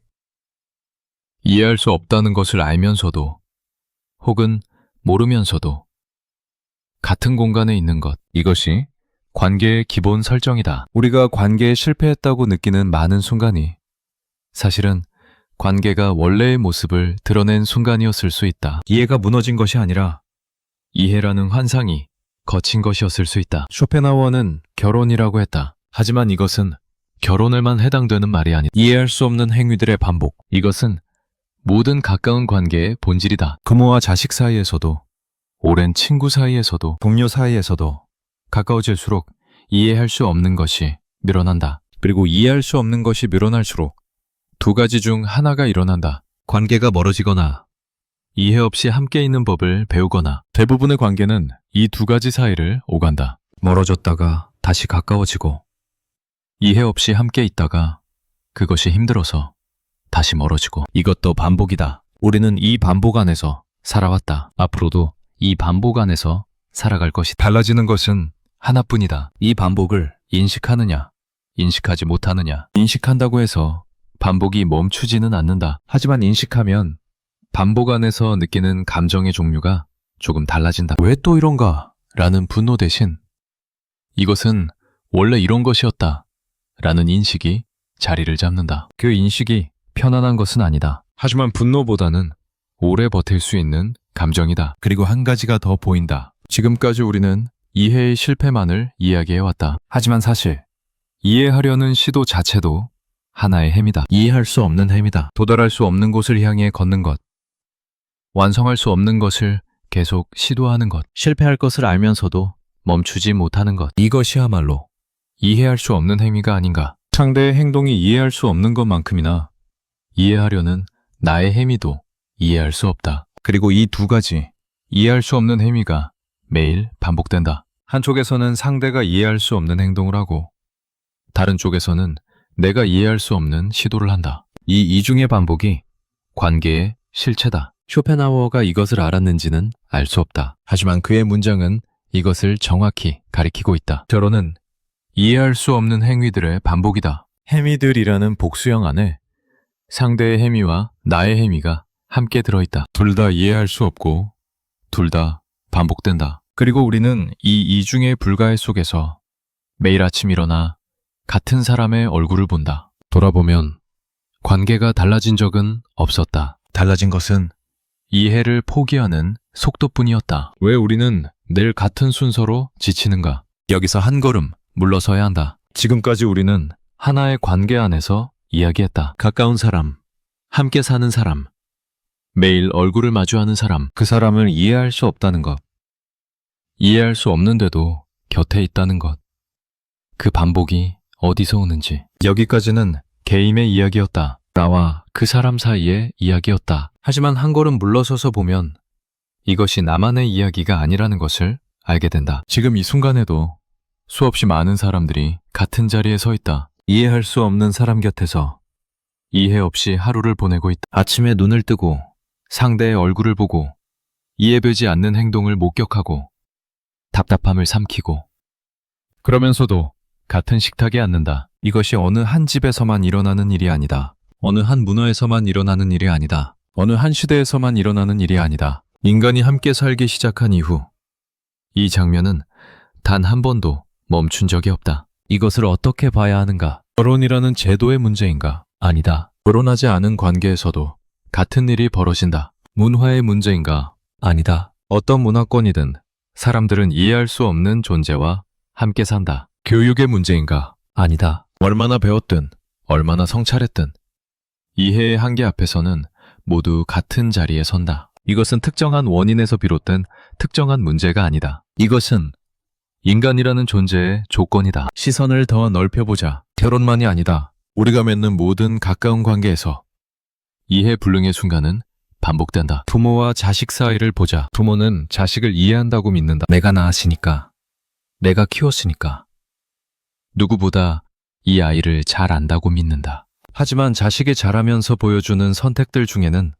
이해할 수 없다는 것을 알면서도 혹은 모르면서도 같은 공간에 있는 것. 이것이 관계의 기본 설정이다. 우리가 관계에 실패했다고 느끼는 많은 순간이 사실은 관계가 원래의 모습을 드러낸 순간이었을 수 있다. 이해가 무너진 것이 아니라 이해라는 환상이 거친 것이었을 수 있다. 쇼펜하우어는 결혼이라고 했다. 하지만 이것은 결혼에만 해당되는 말이 아니다. 이해할 수 없는 행위들의 반복. 이것은 모든 가까운 관계의 본질이다. 부모와 자식 사이에서도, 오랜 친구 사이에서도, 동료 사이에서도 가까워질수록 이해할 수 없는 것이 늘어난다. 그리고 이해할 수 없는 것이 늘어날수록 두 가지 중 하나가 일어난다. 관계가 멀어지거나 이해 없이 함께 있는 법을 배우거나. 대부분의 관계는 이 두 가지 사이를 오간다. 멀어졌다가 다시 가까워지고 이해 없이 함께 있다가 그것이 힘들어서 다시 멀어지고. 이것도 반복이다. 우리는 이 반복 안에서 살아왔다. 앞으로도 이 반복 안에서 살아갈 것이. 달라지는 것은 하나뿐이다. 이 반복을 인식하느냐, 인식하지 못하느냐. 인식한다고 해서 반복이 멈추지는 않는다. 하지만 인식하면 반복 안에서 느끼는 감정의 종류가 조금 달라진다. 왜 또 이런가? 라는 분노 대신 이것은 원래 이런 것이었다. 라는 인식이 자리를 잡는다. 그 인식이 편안한 것은 아니다. 하지만 분노보다는 오래 버틸 수 있는 감정이다. 그리고 한 가지가 더 보인다. 지금까지 우리는 이해의 실패만을 이야기해왔다. 하지만 사실 이해하려는 시도 자체도 하나의 햄이다. 이해할 수 없는 햄이다. 도달할 수 없는 곳을 향해 걷는 것. 완성할 수 없는 것을 계속 시도하는 것. 실패할 것을 알면서도 멈추지 못하는 것. 이것이야말로 이해할 수 없는 행위가 아닌가. 상대의 행동이 이해할 수 없는 것만큼이나 이해하려는 나의 행위도 이해할 수 없다. 그리고 이 두 가지 이해할 수 없는 행위가 매일 반복된다. 한쪽에서는 상대가 이해할 수 없는 행동을 하고 다른 쪽에서는 내가 이해할 수 없는 시도를 한다. 이 이중의 반복이 관계의 실체다. 쇼펜하우어가 이것을 알았는지는 알 수 없다. 하지만 그의 문장은 이것을 정확히 가리키고 있다. 결혼은 이해할 수 없는 행위들의 반복이다. 행위들이라는 복수형 안에 상대의 행위와 나의 행위가 함께 들어있다. 둘 다 이해할 수 없고 둘 다 반복된다. 그리고 우리는 이 이중의 불가해 속에서 매일 아침 일어나 같은 사람의 얼굴을 본다. 돌아보면 관계가 달라진 적은 없었다. 달라진 것은 이해를 포기하는 속도뿐이었다. 왜 우리는 늘 같은 순서로 지치는가? 여기서 한 걸음 물러서야 한다. 지금까지 우리는 하나의 관계 안에서 이야기했다. 가까운 사람, 함께 사는 사람, 매일 얼굴을 마주하는 사람, 그 사람을 이해할 수 없다는 것. 이해할 수 없는데도 곁에 있다는 것. 그 반복이 어디서 오는지. 여기까지는 개인의 이야기였다. 나와 그 사람 사이의 이야기였다. 하지만 한 걸음 물러서서 보면 이것이 나만의 이야기가 아니라는 것을 알게 된다. 지금 이 순간에도 수없이 많은 사람들이 같은 자리에 서 있다. 이해할 수 없는 사람 곁에서 이해 없이 하루를 보내고 있다. 아침에 눈을 뜨고 상대의 얼굴을 보고 이해되지 않는 행동을 목격하고 답답함을 삼키고 그러면서도 같은 식탁에 앉는다. 이것이 어느 한 집에서만 일어나는 일이 아니다. 어느 한 문화에서만 일어나는 일이 아니다. 어느 한 시대에서만 일어나는 일이 아니다. 인간이 함께 살기 시작한 이후 이 장면은 단 한 번도 멈춘 적이 없다. 이것을 어떻게 봐야 하는가? 결혼이라는 제도의 문제인가? 아니다. 결혼하지 않은 관계에서도 같은 일이 벌어진다. 문화의 문제인가? 아니다. 어떤 문화권이든 사람들은 이해할 수 없는 존재와 함께 산다. 교육의 문제인가? 아니다. 얼마나 배웠든, 얼마나 성찰했든, 이해의 한계 앞에서는 모두 같은 자리에 선다. 이것은 특정한 원인에서 비롯된 특정한 문제가 아니다. 이것은 인간이라는 존재의 조건이다. 시선을 더 넓혀보자. 결혼만이 아니다. 우리가 맺는 모든 가까운 관계에서 이해 불능의 순간은 반복된다. 부모와 자식 사이를 보자. 부모는 자식을 이해한다고 믿는다. 내가 낳았으니까. 내가 키웠으니까. 누구보다 이 아이를 잘 안다고 믿는다. 하지만 자식이 자라면서 보여주는 선택들 중에는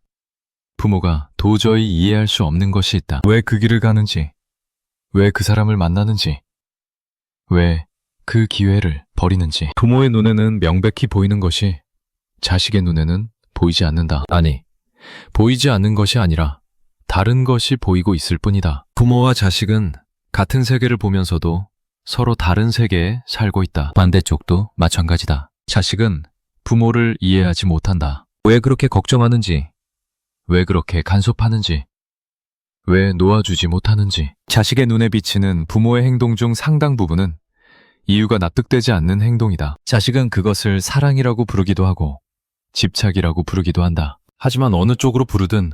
부모가 도저히 이해할 수 없는 것이 있다. 왜 그 길을 가는지, 왜 그 사람을 만나는지, 왜 그 기회를 버리는지. 부모의 눈에는 명백히 보이는 것이 자식의 눈에는 보이지 않는다. 아니, 보이지 않는 것이 아니라 다른 것이 보이고 있을 뿐이다. 부모와 자식은 같은 세계를 보면서도 서로 다른 세계에 살고 있다. 반대쪽도 마찬가지다. 자식은 부모를 이해하지 못한다. 왜 그렇게 걱정하는지, 왜 그렇게 간섭하는지, 왜 놓아주지 못하는지. 자식의 눈에 비치는 부모의 행동 중 상당 부분은 이유가 납득되지 않는 행동이다. 자식은 그것을 사랑이라고 부르기도 하고 집착이라고 부르기도 한다. 하지만 어느 쪽으로 부르든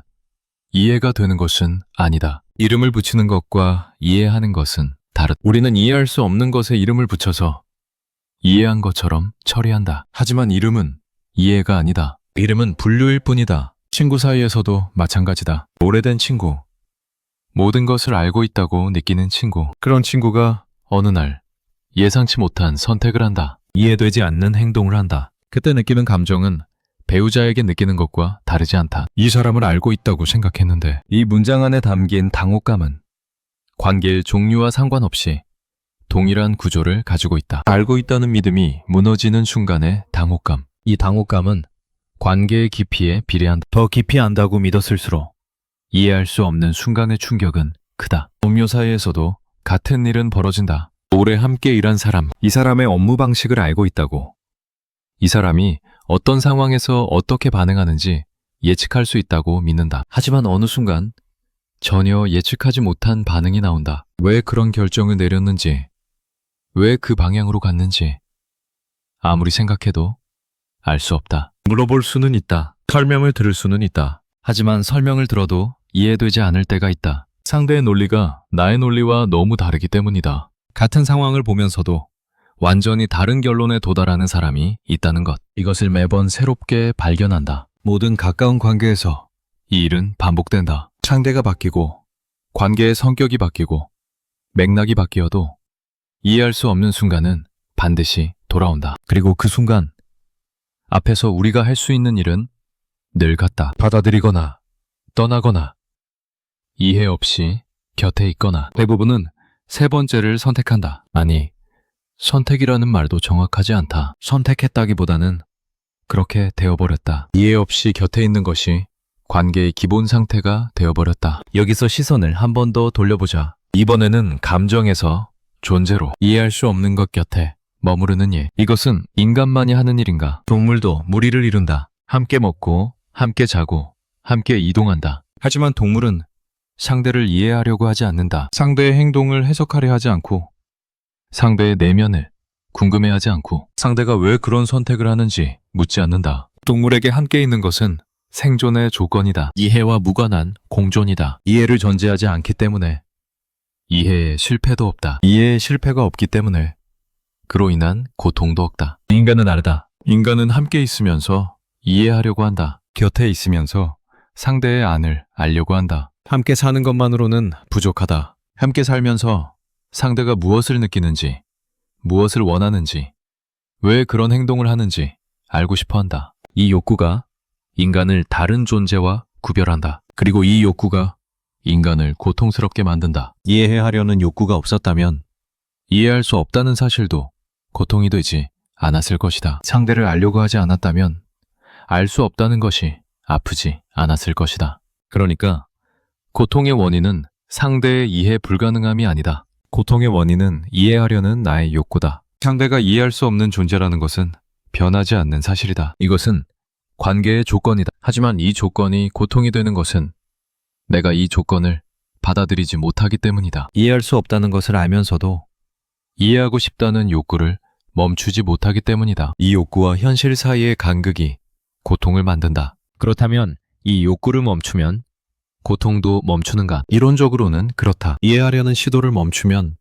이해가 되는 것은 아니다. 이름을 붙이는 것과 이해하는 것은 다르다. 우리는 이해할 수 없는 것에 이름을 붙여서 이해한 것처럼 처리한다. 하지만 이름은 이해가 아니다. 이름은 분류일 뿐이다. 친구 사이에서도 마찬가지다. 오래된 친구, 모든 것을 알고 있다고 느끼는 친구. 그런 친구가 어느 날 예상치 못한 선택을 한다. 이해되지 않는 행동을 한다. 그때 느끼는 감정은 배우자에게 느끼는 것과 다르지 않다. 이 사람을 알고 있다고 생각했는데. 이 문장 안에 담긴 당혹감은 관계의 종류와 상관없이 동일한 구조를 가지고 있다. 알고 있다는 믿음이 무너지는 순간의 당혹감. 이 당혹감은 관계의 깊이에 비례한다. 더 깊이 안다고 믿었을수록 이해할 수 없는 순간의 충격은 크다. 동료 사이에서도 같은 일은 벌어진다. 오래 함께 일한 사람, 이 사람의 업무 방식을 알고 있다고, 이 사람이 어떤 상황에서 어떻게 반응하는지 예측할 수 있다고 믿는다. 하지만 어느 순간 전혀 예측하지 못한 반응이 나온다. 왜 그런 결정을 내렸는지, 왜 그 방향으로 갔는지 아무리 생각해도 알 수 없다. 물어볼 수는 있다. 설명을 들을 수는 있다. 하지만 설명을 들어도 이해되지 않을 때가 있다. 상대의 논리가 나의 논리와 너무 다르기 때문이다. 같은 상황을 보면서도 완전히 다른 결론에 도달하는 사람이 있다는 것. 이것을 매번 새롭게 발견한다. 모든 가까운 관계에서 이 일은 반복된다. 상대가 바뀌고, 관계의 성격이 바뀌고, 맥락이 바뀌어도 이해할 수 없는 순간은 반드시 돌아온다. 그리고 그 순간 앞에서 우리가 할 수 있는 일은 늘 같다. 받아들이거나 떠나거나 이해 없이 곁에 있거나. 대부분은 세 번째를 선택한다. 아니, 선택이라는 말도 정확하지 않다. 선택했다기보다는 그렇게 되어버렸다. 이해 없이 곁에 있는 것이 관계의 기본 상태가 되어버렸다. 여기서 시선을 한 번 더 돌려보자. 이번에는 감정에서 존재로. 이해할 수 없는 것 곁에 머무르는 일. 이것은 인간만이 하는 일인가? 동물도 무리를 이룬다. 함께 먹고, 함께 자고, 함께 이동한다. 하지만 동물은 상대를 이해하려고 하지 않는다. 상대의 행동을 해석하려 하지 않고, 상대의 내면을 궁금해하지 않고, 상대가 왜 그런 선택을 하는지 묻지 않는다. 동물에게 함께 있는 것은 생존의 조건이다. 이해와 무관한 공존이다. 이해를 전제하지 않기 때문에 이해에 실패도 없다. 이해에 실패가 없기 때문에 그로 인한 고통도 없다. 인간은 다르다. 인간은 함께 있으면서 이해하려고 한다. 곁에 있으면서 상대의 안을 알려고 한다. 함께 사는 것만으로는 부족하다. 함께 살면서 상대가 무엇을 느끼는지, 무엇을 원하는지, 왜 그런 행동을 하는지 알고 싶어 한다. 이 욕구가 인간을 다른 존재와 구별한다. 그리고 이 욕구가 인간을 고통스럽게 만든다. 이해하려는 욕구가 없었다면 이해할 수 없다는 사실도 고통이 되지 않았을 것이다. 상대를 알려고 하지 않았다면 알 수 없다는 것이 아프지 않았을 것이다. 그러니까 고통의 원인은 상대의 이해 불가능함이 아니다. 고통의 원인은 이해하려는 나의 욕구다. 상대가 이해할 수 없는 존재라는 것은 변하지 않는 사실이다. 이것은 관계의 조건이다. 하지만 이 조건이 고통이 되는 것은 내가 이 조건을 받아들이지 못하기 때문이다. 이해할 수 없다는 것을 알면서도 이해하고 싶다는 욕구를 멈추지 못하기 때문이다. 이 욕구와 현실 사이의 간극이 고통을 만든다. 그렇다면 이 욕구를 멈추면 고통도 멈추는가? 이론적으로는 그렇다. 이해하려는 시도를 멈추면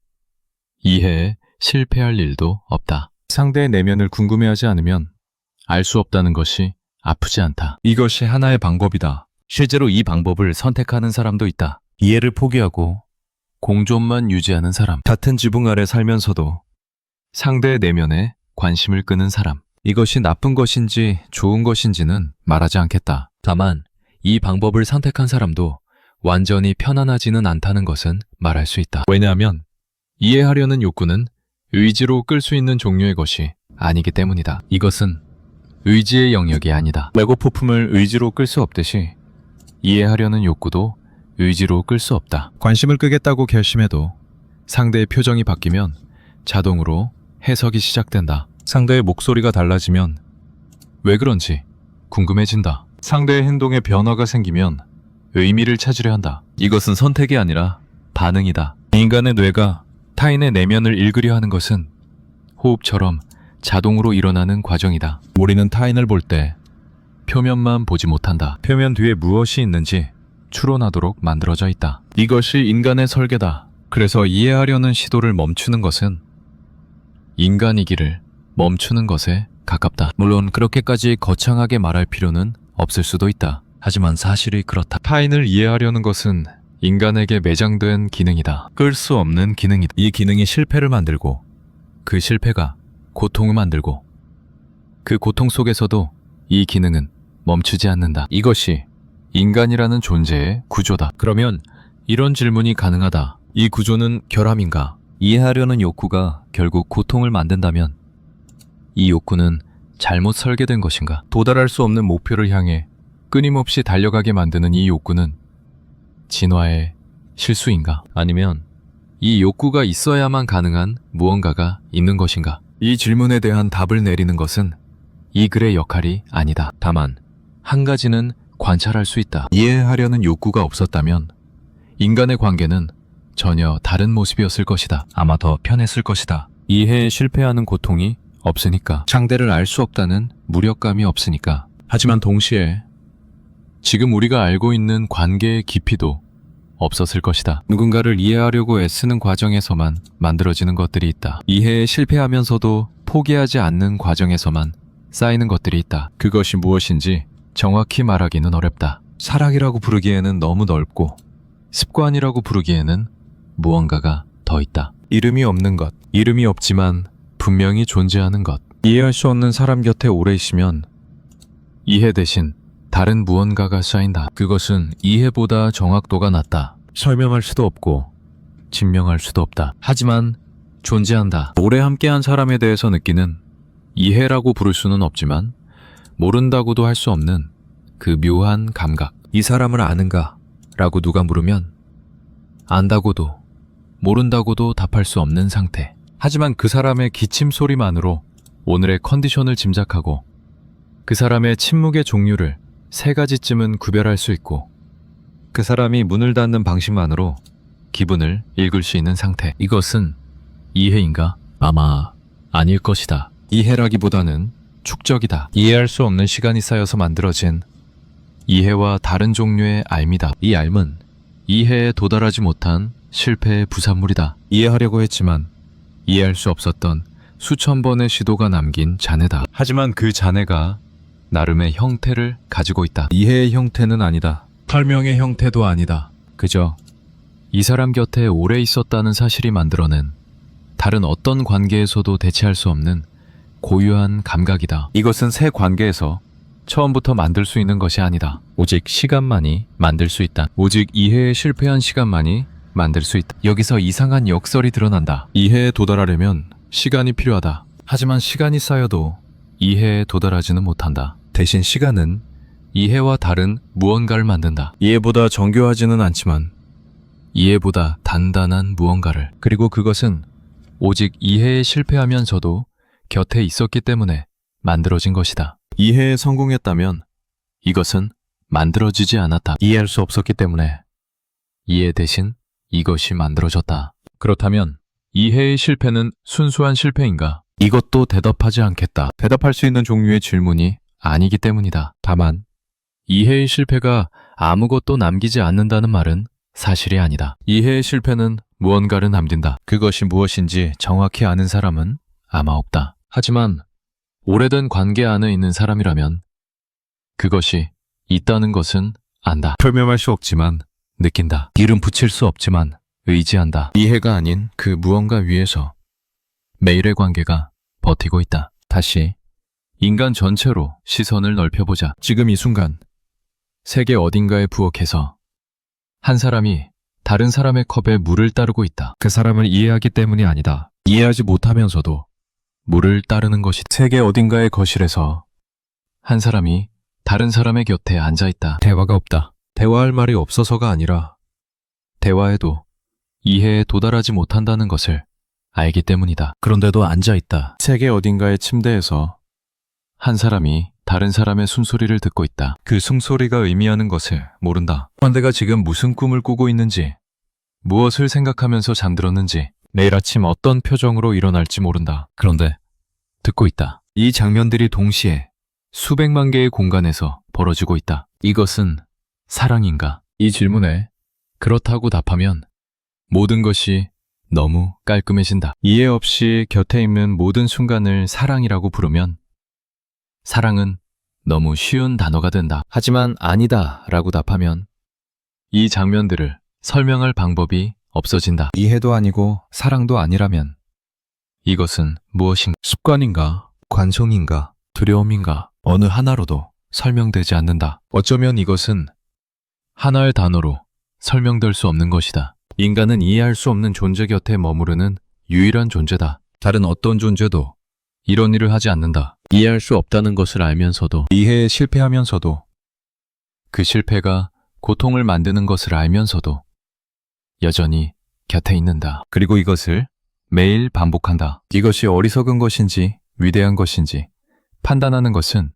이해에 실패할 일도 없다. 상대의 내면을 궁금해하지 않으면 알 수 없다는 것이 아프지 않다. 이것이 하나의 방법이다. 실제로 이 방법을 선택하는 사람도 있다. 이해를 포기하고 공존만 유지하는 사람. 같은 지붕 아래 살면서도 상대의 내면에 관심을 끄는 사람. 이것이 나쁜 것인지 좋은 것인지는 말하지 않겠다. 다만 이 방법을 선택한 사람도 완전히 편안하지는 않다는 것은 말할 수 있다. 왜냐하면 이해하려는 욕구는 의지로 끌 수 있는 종류의 것이 아니기 때문이다. 이것은 의지의 영역이 아니다. 레고 부품을 의지로 끌 수 없듯이 이해하려는 욕구도 의지로 끌 수 없다. 관심을 끄겠다고 결심해도 상대의 표정이 바뀌면 자동으로 해석이 시작된다. 상대의 목소리가 달라지면 왜 그런지 궁금해진다. 상대의 행동에 변화가 생기면 의미를 찾으려 한다. 이것은 선택이 아니라 반응이다. 인간의 뇌가 타인의 내면을 읽으려 하는 것은 호흡처럼 자동으로 일어나는 과정이다. 우리는 타인을 볼 때 표면만 보지 못한다. 표면 뒤에 무엇이 있는지 추론하도록 만들어져 있다. 이것이 인간의 설계다. 그래서 이해하려는 시도를 멈추는 것은 인간이기를 멈추는 것에 가깝다. 물론 그렇게까지 거창하게 말할 필요는 없을 수도 있다. 하지만 사실이 그렇다. 타인을 이해하려는 것은 인간에게 매장된 기능이다. 끌 수 없는 기능이다. 이 기능이 실패를 만들고 그 실패가 고통을 만들고 그 고통 속에서도 이 기능은 멈추지 않는다. 이것이 인간이라는 존재의 구조다. 그러면 이런 질문이 가능하다. 이 구조는 결함인가? 이해하려는 욕구가 결국 고통을 만든다면 이 욕구는 잘못 설계된 것인가? 도달할 수 없는 목표를 향해 끊임없이 달려가게 만드는 이 욕구는 진화의 실수인가? 아니면 이 욕구가 있어야만 가능한 무언가가 있는 것인가? 이 질문에 대한 답을 내리는 것은 이 글의 역할이 아니다. 다만 한 가지는 관찰할 수 있다. 이해하려는 욕구가 없었다면 인간의 관계는 전혀 다른 모습이었을 것이다. 아마 더 편했을 것이다. 이해에 실패하는 고통이 없으니까. 상대를 알 수 없다는 무력감이 없으니까. 하지만 동시에 지금 우리가 알고 있는 관계의 깊이도 없었을 것이다. 누군가를 이해하려고 애쓰는 과정에서만 만들어지는 것들이 있다. 이해에 실패하면서도 포기하지 않는 과정에서만 쌓이는 것들이 있다. 그것이 무엇인지 정확히 말하기는 어렵다. 사랑이라고 부르기에는 너무 넓고 습관이라고 부르기에는 무언가가 더 있다. 이름이 없는 것, 이름이 없지만 분명히 존재하는 것. 이해할 수 없는 사람 곁에 오래 있으면 이해 대신 다른 무언가가 쌓인다. 그것은 이해보다 정확도가 낮다. 설명할 수도 없고 증명할 수도 없다. 하지만 존재한다. 오래 함께한 사람에 대해서 느끼는 이해라고 부를 수는 없지만 모른다고도 할 수 없는 그 묘한 감각. 이 사람을 아는가? 라고 누가 물으면 안다고도 모른다고도 답할 수 없는 상태. 하지만 그 사람의 기침 소리만으로 오늘의 컨디션을 짐작하고 그 사람의 침묵의 종류를 3가지쯤은 구별할 수 있고 그 사람이 문을 닫는 방식만으로 기분을 읽을 수 있는 상태. 이것은 이해인가? 아마 아닐 것이다. 이해라기보다는 축적이다. 이해할 수 없는 시간이 쌓여서 만들어진 이해와 다른 종류의 알미다. 이 알은 이해에 도달하지 못한 실패의 부산물이다. 이해하려고 했지만 이해할 수 없었던 수천 번의 시도가 남긴 잔해다. 하지만 그 잔해가 나름의 형태를 가지고 있다. 이해의 형태는 아니다. 설명의 형태도 아니다. 그저 이 사람 곁에 오래 있었다는 사실이 만들어낸 다른 어떤 관계에서도 대체할 수 없는 고유한 감각이다. 이것은 새 관계에서 처음부터 만들 수 있는 것이 아니다. 오직 시간만이 만들 수 있다. 오직 이해에 실패한 시간만이 만들 수 있다. 여기서 이상한 역설이 드러난다. 이해에 도달하려면 시간이 필요하다. 하지만 시간이 쌓여도 이해에 도달하지는 못한다. 대신 시간은 이해와 다른 무언가를 만든다. 이해보다 정교하지는 않지만 이해보다 단단한 무언가를. 그리고 그것은 오직 이해에 실패하면서도 곁에 있었기 때문에 만들어진 것이다. 이해에 성공했다면 이것은 만들어지지 않았다. 이해할 수 없었기 때문에 이해 대신 이것이 만들어졌다. 그렇다면 이해의 실패는 순수한 실패인가? 이것도 대답하지 않겠다. 대답할 수 있는 종류의 질문이 아니기 때문이다. 다만 이해의 실패가 아무것도 남기지 않는다는 말은 사실이 아니다. 이해의 실패는 무언가를 남긴다. 그것이 무엇인지 정확히 아는 사람은 아마 없다. 하지만 오래된 관계 안에 있는 사람이라면 그것이 있다는 것은 안다. 설명할 수 없지만 느낀다. 이름 붙일 수 없지만 의지한다. 이해가 아닌 그 무언가 위에서 매일의 관계가 버티고 있다. 다시 인간 전체로 시선을 넓혀보자. 지금 이 순간 세계 어딘가에 부엌에서 한 사람이 다른 사람의 컵에 물을 따르고 있다. 그 사람을 이해하기 때문이 아니다. 이해하지 못하면서도 물을 따르는 것이 세계 어딘가의 거실에서 한 사람이 다른 사람의 곁에 앉아 있다. 대화가 없다. 대화할 말이 없어서가 아니라 대화해도 이해에 도달하지 못한다는 것을 알기 때문이다. 그런데도 앉아 있다. 세계 어딘가의 침대에서 한 사람이 다른 사람의 숨소리를 듣고 있다. 그 숨소리가 의미하는 것을 모른다. 환대가 지금 무슨 꿈을 꾸고 있는지, 무엇을 생각하면서 잠들었는지, 내일 아침 어떤 표정으로 일어날지 모른다. 그런데 듣고 있다. 이 장면들이 동시에 수백만 개의 공간에서 벌어지고 있다. 이것은 사랑인가? 이 질문에 그렇다고 답하면 모든 것이 너무 깔끔해진다. 이해 없이 곁에 있는 모든 순간을 사랑이라고 부르면 사랑은 너무 쉬운 단어가 된다. 하지만 아니다 라고 답하면 이 장면들을 설명할 방법이 없어진다. 이해도 아니고 사랑도 아니라면 이것은 무엇인가? 습관인가? 관성인가? 두려움인가? 어느 하나로도 설명되지 않는다. 어쩌면 이것은 하나의 단어로 설명될 수 없는 것이다. 인간은 이해할 수 없는 존재 곁에 머무르는 유일한 존재다. 다른 어떤 존재도 이런 일을 하지 않는다. 이해할 수 없다는 것을 알면서도, 이해에 실패하면서도, 그 실패가 고통을 만드는 것을 알면서도 여전히 곁에 있는다. 그리고 이것을 매일 반복한다. 이것이 어리석은 것인지 위대한 것인지 판단하는 것은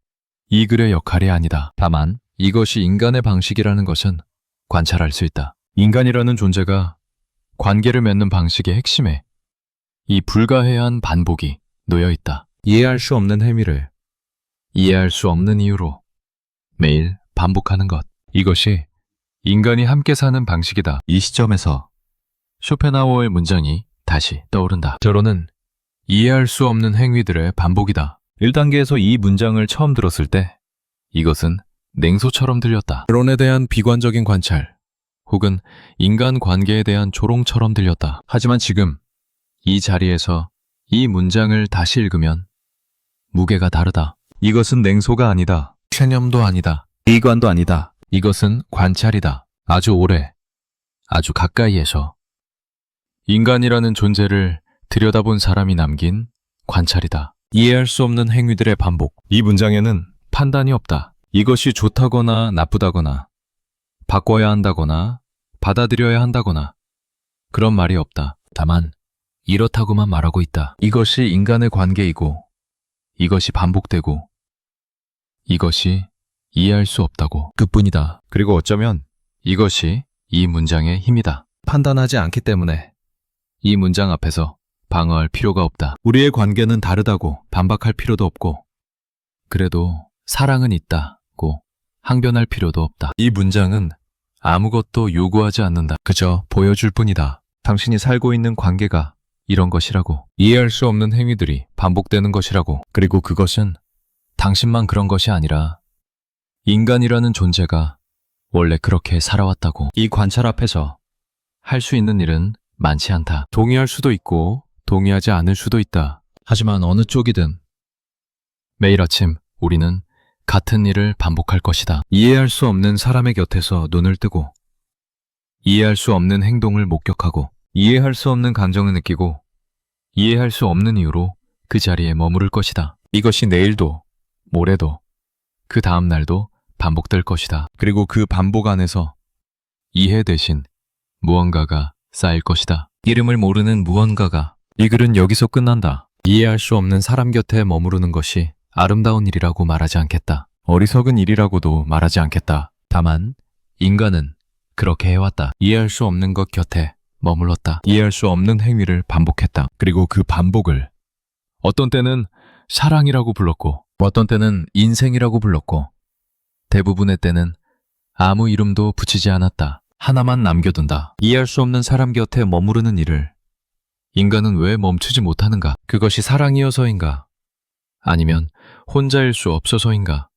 이 글의 역할이 아니다. 다만 이것이 인간의 방식이라는 것은 관찰할 수 있다. 인간이라는 존재가 관계를 맺는 방식의 핵심에 이 불가해한 반복이 놓여 있다. 이해할 수 없는 행위를 이해할 수 없는 이유로 매일 반복하는 것. 이것이 인간이 함께 사는 방식이다. 이 시점에서 쇼펜하우어의 문장이 다시 떠오른다. 결론은 이해할 수 없는 행위들의 반복이다. 1단계에서 이 문장을 처음 들었을 때 이것은 냉소처럼 들렸다. 결론에 대한 비관적인 관찰 혹은 인간 관계에 대한 조롱처럼 들렸다. 하지만 지금 이 자리에서 이 문장을 다시 읽으면 무게가 다르다. 이것은 냉소가 아니다. 체념도 아니다. 비관도 아니다. 이것은 관찰이다. 아주 오래, 아주 가까이에서 인간이라는 존재를 들여다본 사람이 남긴 관찰이다. 이해할 수 없는 행위들의 반복. 이 문장에는 판단이 없다. 이것이 좋다거나 나쁘다거나 바꿔야 한다거나 받아들여야 한다거나 그런 말이 없다. 다만 이렇다고만 말하고 있다. 이것이 인간의 관계이고 이것이 반복되고 이것이 이해할 수 없다고. 그뿐이다. 그리고 어쩌면 이것이 이 문장의 힘이다. 판단하지 않기 때문에 이 문장 앞에서 방어할 필요가 없다. 우리의 관계는 다르다고 반박할 필요도 없고 그래도 사랑은 있다고 항변할 필요도 없다. 이 문장은 아무것도 요구하지 않는다. 그저 보여줄 뿐이다. 당신이 살고 있는 관계가 이런 것이라고. 이해할 수 없는 행위들이 반복되는 것이라고. 그리고 그것은 당신만 그런 것이 아니라 인간이라는 존재가 원래 그렇게 살아왔다고. 이 관찰 앞에서 할 수 있는 일은 많지 않다. 동의할 수도 있고 동의하지 않을 수도 있다. 하지만 어느 쪽이든 매일 아침 우리는 같은 일을 반복할 것이다. 이해할 수 없는 사람의 곁에서 눈을 뜨고 이해할 수 없는 행동을 목격하고 이해할 수 없는 감정을 느끼고 이해할 수 없는 이유로 그 자리에 머무를 것이다. 이것이 내일도 모레도 그 다음 날도 반복될 것이다. 그리고 그 반복 안에서 이해 대신 무언가가 쌓일 것이다. 이름을 모르는 무언가가. 이 글은 여기서 끝난다. 이해할 수 없는 사람 곁에 머무르는 것이 아름다운 일이라고 말하지 않겠다. 어리석은 일이라고도 말하지 않겠다. 다만 인간은 그렇게 해왔다. 이해할 수 없는 것 곁에 머물렀다. 이해할 수 없는 행위를 반복했다. 그리고 그 반복을 어떤 때는 사랑이라고 불렀고 어떤 때는 인생이라고 불렀고 대부분의 때는 아무 이름도 붙이지 않았다. 하나만 남겨둔다. 이해할 수 없는 사람 곁에 머무르는 일을 인간은 왜 멈추지 못하는가? 그것이 사랑이어서인가? 아니면 혼자일 수 없어서인가?